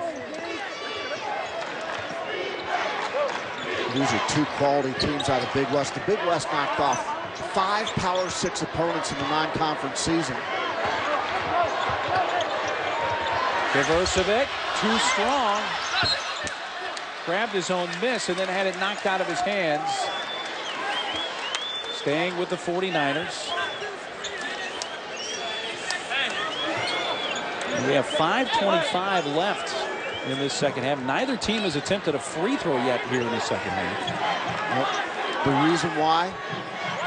These are two quality teams out of the Big West. The Big West knocked off 5 Power 6 opponents in the non-conference season. Kovacevic, too strong. Grabbed his own miss and then had it knocked out of his hands. Staying with the 49ers. And we have 5:25 left in this second half. Neither team has attempted a free throw yet here in the second half. The reason why?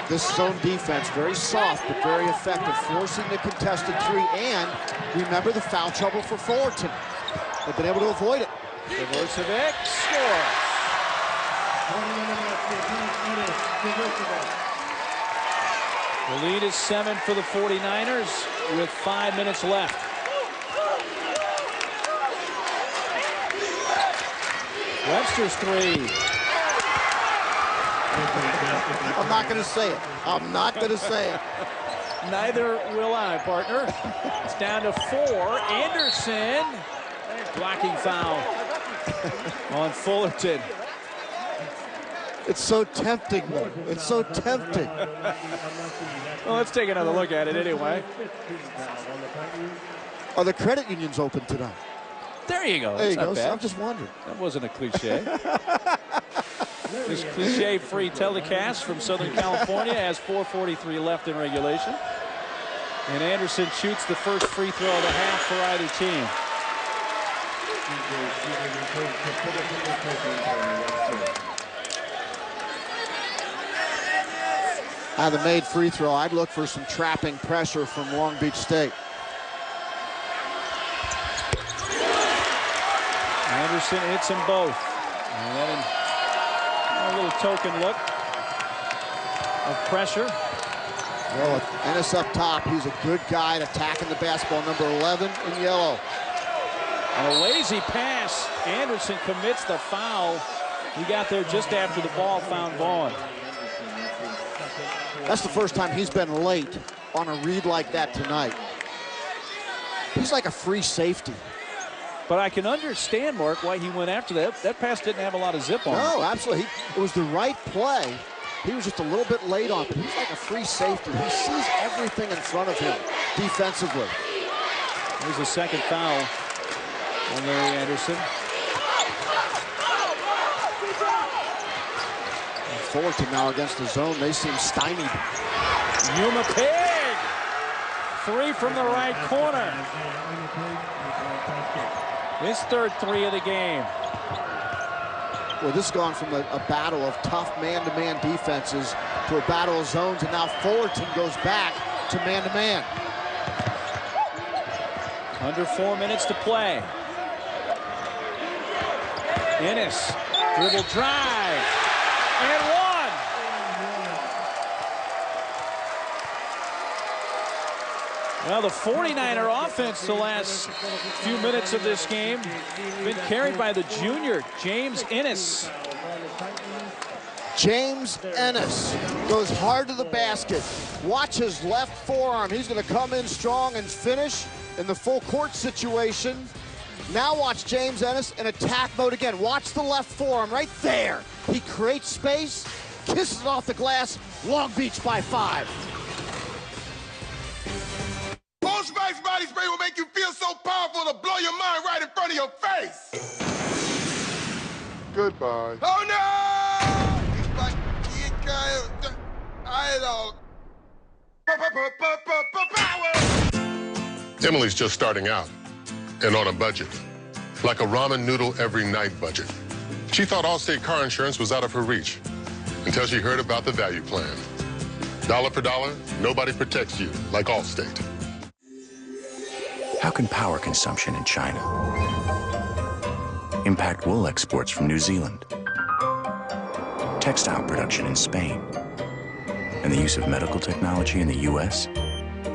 This zone defense, very soft but very effective, forcing the contested three, and remember the foul trouble for Fullerton. They've been able to avoid it. Kovacevic scores. The lead is 7 for the 49ers with 5 minutes left. Webster's three. I'm not going to say it. I'm not going to say it. Neither will I, partner. It's down to 4. Anderson. Blocking foul on Fullerton. It's so tempting, though. It's so tempting. Well, let's take another look at it anyway. Are the credit unions open tonight? There you go. There you That's go. not bad. I'm just wondering. That wasn't a cliche. This cliche-free telecast from Southern California has 4:43 left in regulation. And Anderson shoots the first free throw of the half for either team. On the made free throw, I'd look for some trapping pressure from Long Beach State. Anderson hits them both. And then a little token look of pressure. Well, with Ennis up top, he's a good guy at attacking the basketball, number 11 in yellow. And a lazy pass. Anderson commits the foul. He got there just after the ball found Vaughn. That's the first time he's been late on a read like that tonight. He's like a free safety. But I can understand, Mark, why he went after that. That pass didn't have a lot of zip on it. No, absolutely. It was the right play. He was just a little bit late on it, but he's like a free safety. He sees everything in front of him defensively. There's a second foul on Larry Anderson. And Fullerton now against the zone. They seem stymied. Yuma Pig! 3 from the right corner. His third 3 of the game. Well, this has gone from a battle of tough man-to-man defenses to a battle of zones, and now Fullerton goes back to man-to-man. Under 4 minutes to play. Ennis, dribble drive, and one. Well, the 49er offense the last few minutes of this game been carried by the junior, James Ennis. James Ennis goes hard to the basket. Watch his left forearm. He's going to come in strong and finish in the full court situation. Now watch James Ennis in attack mode again. Watch the left forearm right there. He creates space, kisses it off the glass. Long Beach by 5. Old Spice body spray will make you feel so powerful to blow your mind right in front of your face. Goodbye. Oh no! It's like power. Emily's just starting out and on a budget, like a ramen noodle every night budget. She thought Allstate car insurance was out of her reach until she heard about the value plan. Dollar per dollar, nobody protects you like Allstate. How can power consumption in China impact wool exports from New Zealand, textile production in Spain, and the use of medical technology in the U.S.?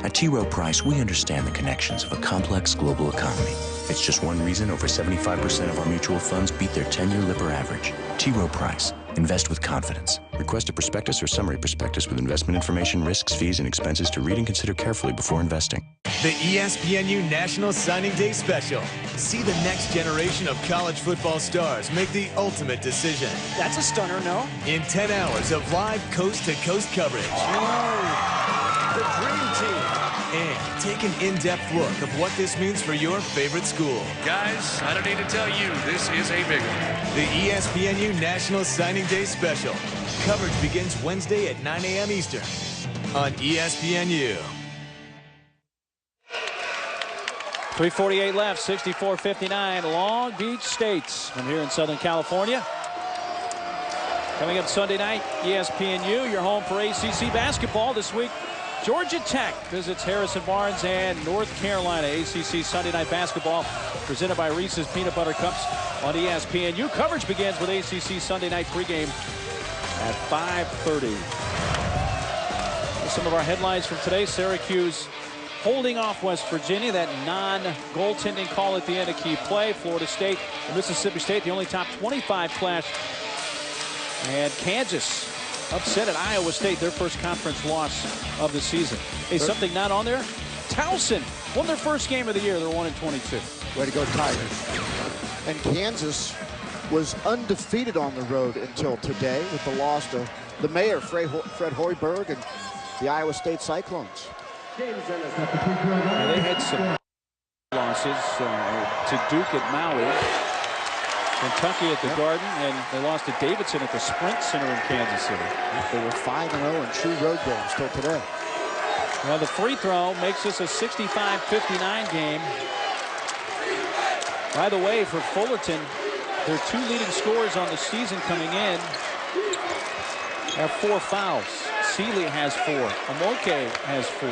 At T. Rowe Price, we understand the connections of a complex global economy. It's just one reason over 75% of our mutual funds beat their 10-year Lipper average. T. Rowe Price. Invest with confidence. Request a prospectus or summary prospectus with investment information, risks, fees, and expenses to read and consider carefully before investing. The ESPNU National Signing Day Special. See the next generation of college football stars make the ultimate decision. That's a stunner, no? In 10 hours of live coast-to-coast coverage. Oh, the dream team. And take an in-depth look of what this means for your favorite school. Guys, I don't need to tell you, this is a big one. The ESPNU National Signing Day Special. Coverage begins Wednesday at 9 a.m. Eastern on ESPNU. 3:48 left, 64-59, Long Beach State from here in Southern California. Coming up Sunday night, ESPNU, your home for ACC basketball this week. Georgia Tech visits Harrison Barnes and North Carolina. ACC Sunday night basketball presented by Reese's Peanut Butter Cups on ESPNU. Coverage begins with ACC Sunday night pregame at 5:30. Some of our headlines from today: Syracuse holding off West Virginia, that non-goaltending call at the end of key play. Florida State and Mississippi State, the only top 25 clash. And Kansas upset at Iowa State, their first conference loss of the season. Hey, something not on there? Towson won their first game of the year. They're 1-22. Way to go, Tigers. And Kansas was undefeated on the road until today with the loss to the mayor, Fred Hoiberg, and the Iowa State Cyclones. They had some losses to Duke at Maui, Kentucky at the Garden, and they lost to Davidson at the Sprint Center in Kansas City. They were 5-0 in true road games till today. Well, the free throw makes this a 65-59 game. By the way, for Fullerton, their two leading scorers on the season coming in have 4 fouls. Seeley has 4. Amoke has 4.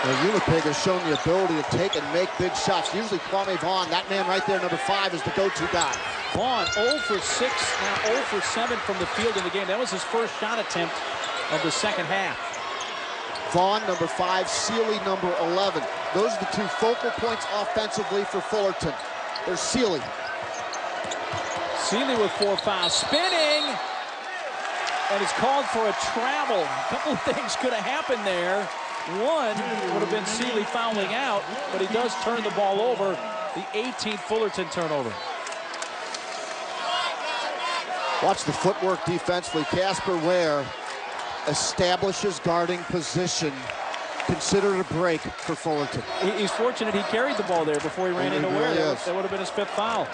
Well, Amoke has shown the ability to take and make big shots. Usually Kwame Vaughn, that man right there, number 5, is the go-to guy. Vaughn 0 for 6, now 0 for 7 from the field in the game. That was his first shot attempt of the second half. Vaughn, number 5, Seeley, number 11. Those are the two focal points offensively for Fullerton. There's Seeley. Seeley with 4 fouls, spinning, and it's called for a travel. A couple of things could have happened there. One would have been Seeley fouling out, but he does turn the ball over. The 18th Fullerton turnover. Watch the footwork defensively. Casper Ware establishes guarding position. Considered a break for Fullerton. He's fortunate he carried the ball there before he ran into Ware. That would have been his 5th foul.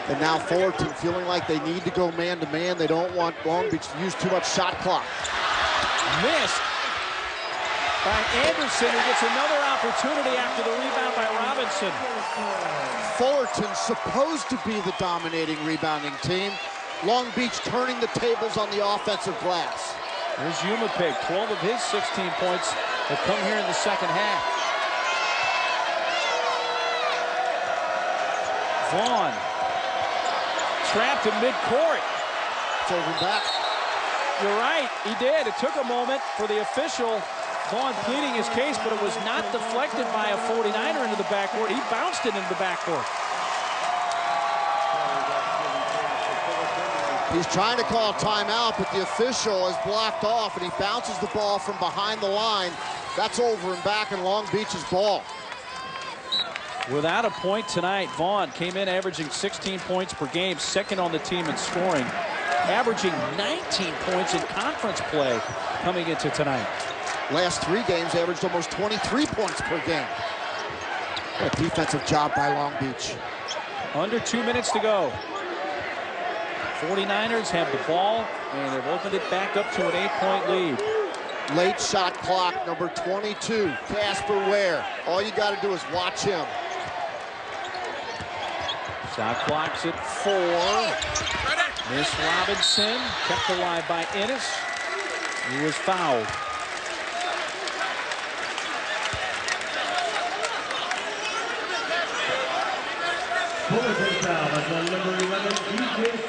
And now Fullerton feeling like they need to go man-to-man. They don't want Long Beach to use too much shot clock. Missed by Anderson, who gets another opportunity after the rebound by Robinson. Fullerton's supposed to be the dominating rebounding team. Long Beach turning the tables on the offensive glass. There's Amoke. 12 of his 16 points have come here in the second half. Vaughn trapped in midcourt. Over back. You're right, he did. It took a moment for the official, Vaughn pleading his case, but it was not deflected by a 49er into the backcourt. He bounced it into the backcourt. He's trying to call a timeout, but the official is blocked off, and he bounces the ball from behind the line. That's over and back in Long Beach's ball. Without a point tonight, Vaughn came in averaging 16 points per game, second on the team in scoring, averaging 19 points in conference play coming into tonight. Last 3 games averaged almost 23 points per game. What a defensive job by Long Beach. Under 2 minutes to go. 49ers have the ball, and they've opened it back up to an 8-point lead. Late shot clock, number 22, Casper Ware. All you got to do is watch him. Shot clock's at 4. Miss Robinson, kept alive by Ennis. He was fouled.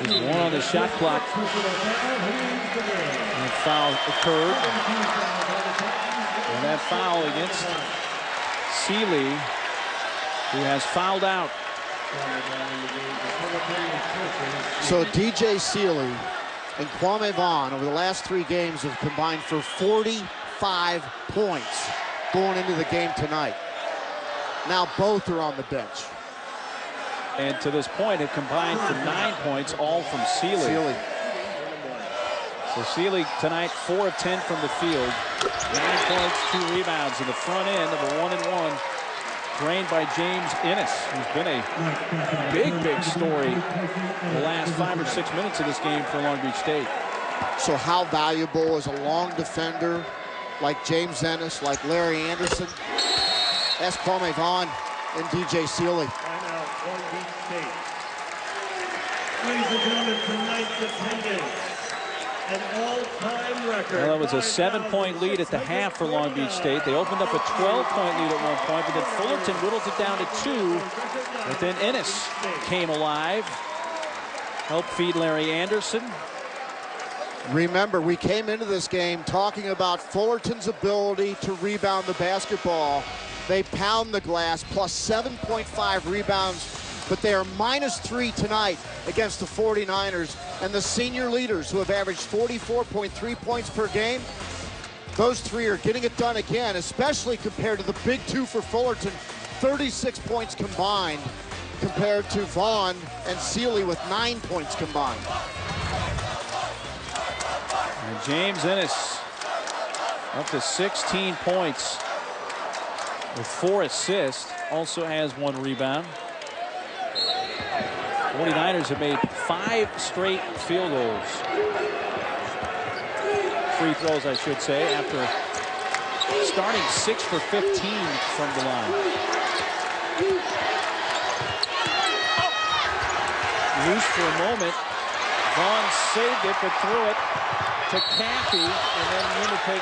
There's 1 on the shot clock. And foul occurred. And that foul against Seeley, who has fouled out. So DJ Seeley and Kwame Vaughn over the last 3 games have combined for 45 points going into the game tonight. Now both are on the bench. And to this point, it combined for 9 points, all from Seeley. So Sealy tonight 4 of 10 from the field. 9 points, 2 rebounds in the front end of a 1-and-1. Trained by James Ennis, who's been a big story the last 5 or 6 minutes of this game for Long Beach State. So how valuable is a long defender like James Ennis, like Larry Anderson, S. Kwame Vaughn, and DJ Sealy? Timeout, Long Beach State. Ladies and gentlemen, tonight's attendance, an all-time record. Well, that was a 7-point lead at the half for Long Beach State. They opened up a 12-point lead at one point, but then Fullerton whittled it down to 2. But then Ennis came alive, helped feed Larry Anderson. Remember, we came into this game talking about Fullerton's ability to rebound the basketball. They pound the glass, plus 7.5 rebounds, but they are -3 tonight against the 49ers. And the senior leaders, who have averaged 44.3 points per game, those 3 are getting it done again, especially compared to the big 2 for Fullerton, 36 points combined, compared to Vaughn and Sealy with 9 points combined. And James Ennis up to 16 points with 4 assists, also has 1 rebound. 49ers have made 5 straight field goals. Free throws, I should say, after starting 6 for 15 from the line. Loose for a moment. Vaughn saved it, but threw it to Caffey, and then Winnipeg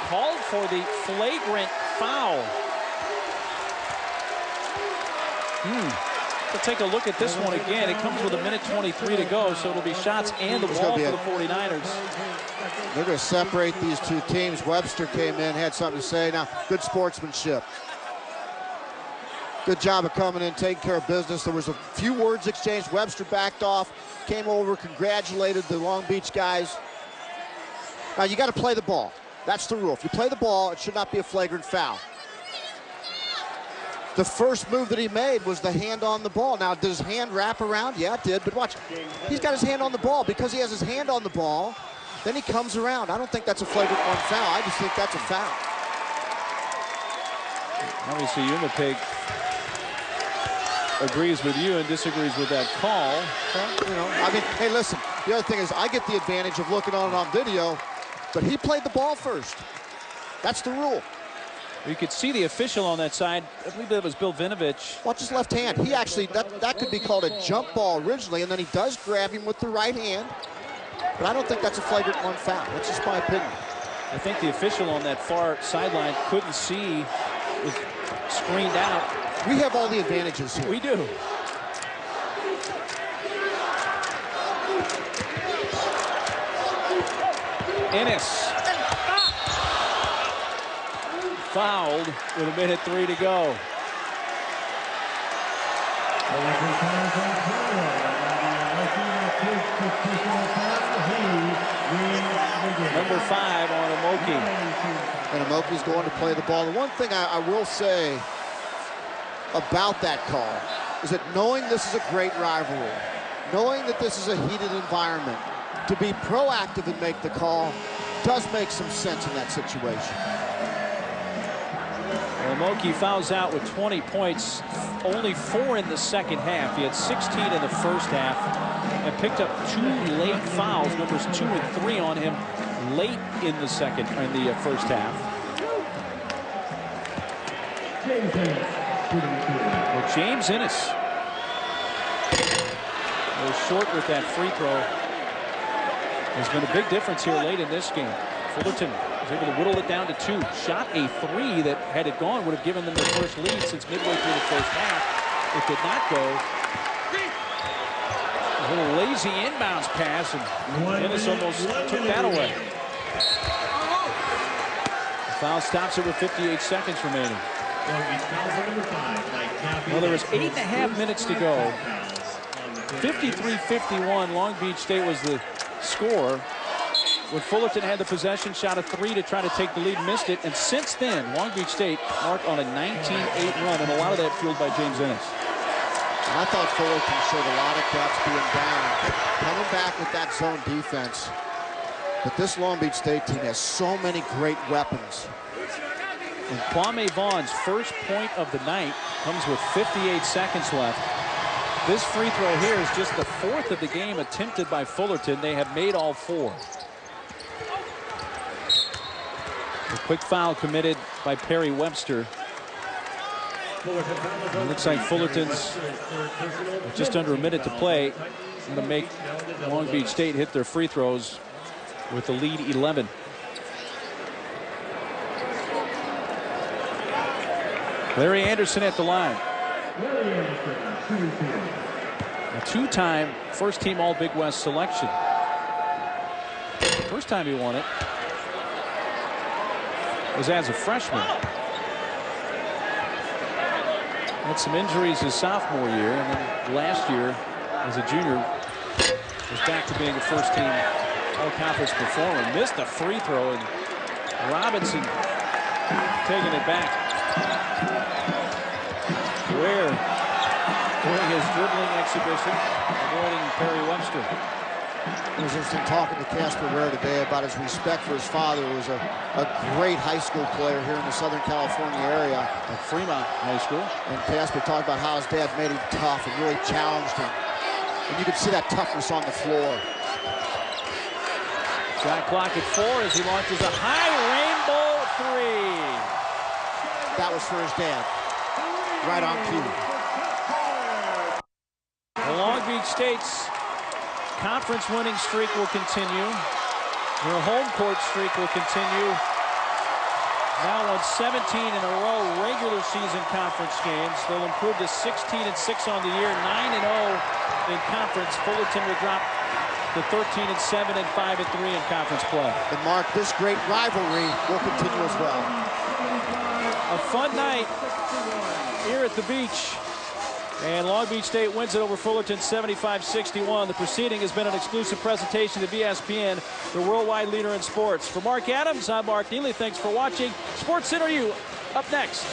called for the flagrant foul. We'll take a look at this one again. It comes with 1:23 to go, so it'll be shots and the ball for the 49ers. They're going to separate these 2 teams. Webster came in, had something to say. Now, good sportsmanship. Good job of coming in, taking care of business. There was a few words exchanged. Webster backed off, came over, congratulated the Long Beach guys. Now, you got to play the ball. That's the rule. If you play the ball, it should not be a flagrant foul. The first move that he made was the hand on the ball. Now, does his hand wrap around? Yeah, it did, but watch. He's got his hand on the ball. Because he has his hand on the ball, then he comes around. I don't think that's a flagrant 1 foul. I just think that's a foul. Obviously, Winnipeg agrees with you and disagrees with that call. Well, you know, I mean, hey, listen, the other thing is I get the advantage of looking on it on video, but he played the ball first. That's the rule. You could see the official on that side. I believe that was Bill Vinovich. Watch his left hand. He actually, that could be called a jump ball originally, and then he does grab him with the right hand. But I don't think that's a flagrant 1 foul. That's just my opinion. I think the official on that far sideline couldn't see, was screened out. We have all the advantages here. We do. Ennis. Fouled with 1:03 to go. Number 5 on Amoke. And Amoke's going to play the ball. The one thing I will say about that call is that knowing this is a great rivalry, knowing that this is a heated environment, to be proactive and make the call does make some sense in that situation. Amoke fouls out with 20 points, only 4 in the second half. He had 16 in the first half and picked up 2 late fouls, numbers 2 and 3 on him late in the first half. Well, James Ennis was short with that free throw. There's been a big difference here late in this game. Fullerton was able to whittle it down to 2. Shot a 3 that, had it gone, would have given them their first lead since midway through the first half. It did not go. A little lazy inbounds pass, and Ennis almost took that away. The foul stops it with 58 seconds remaining. Well, there was 8.5 minutes to go. 53-51, Long Beach State was the score. When Fullerton had the possession, shot a 3 to try to take the lead, missed it, and since then, Long Beach State marked on a 19-8 run, and a lot of that fueled by James Ennis. I thought Fullerton showed a lot of guts being down, coming back with that zone defense. But this Long Beach State team has so many great weapons. And Kwame Vaughn's first point of the night comes with 58 seconds left. This free throw here is just the 4th of the game attempted by Fullerton. They have made all 4. A quick foul committed by Perry Webster. It looks like Fullerton's just under a minute to play. Going to make Long Beach State hit their free throws with the lead 11. Larry Anderson at the line. A 2-time first-team All-Big West selection. First time he won it was as a freshman. Had some injuries his sophomore year, and then last year as a junior was back to being a first-team All-Conference performer. Missed a free throw, and Robinson taking it back. Ware doing his dribbling exhibition, avoiding Perry Webster. It was interesting talking to Casper Ware today about his respect for his father, who was a great high school player here in the Southern California area. At Fremont High School. And Casper talked about how his dad made him tough and really challenged him. And you could see that toughness on the floor. Shot clock at 4 as he launches a high rainbow 3. That was for his dad. Right on cue. The Long Beach State's conference winning streak will continue. Their home court streak will continue. Now on 17 in a row regular season conference games. They'll improve to 16-6 on the year, 9-0 in conference. Fullerton will drop to 13-7 and 5-3 in conference play. And Mark, this great rivalry will continue as well. A fun night here at the beach. And Long Beach State wins it over Fullerton 75-61. The proceeding has been an exclusive presentation of ESPN, the worldwide leader in sports. For Mark Adams, I'm Mark Neely. Thanks for watching. Sports Center U up next.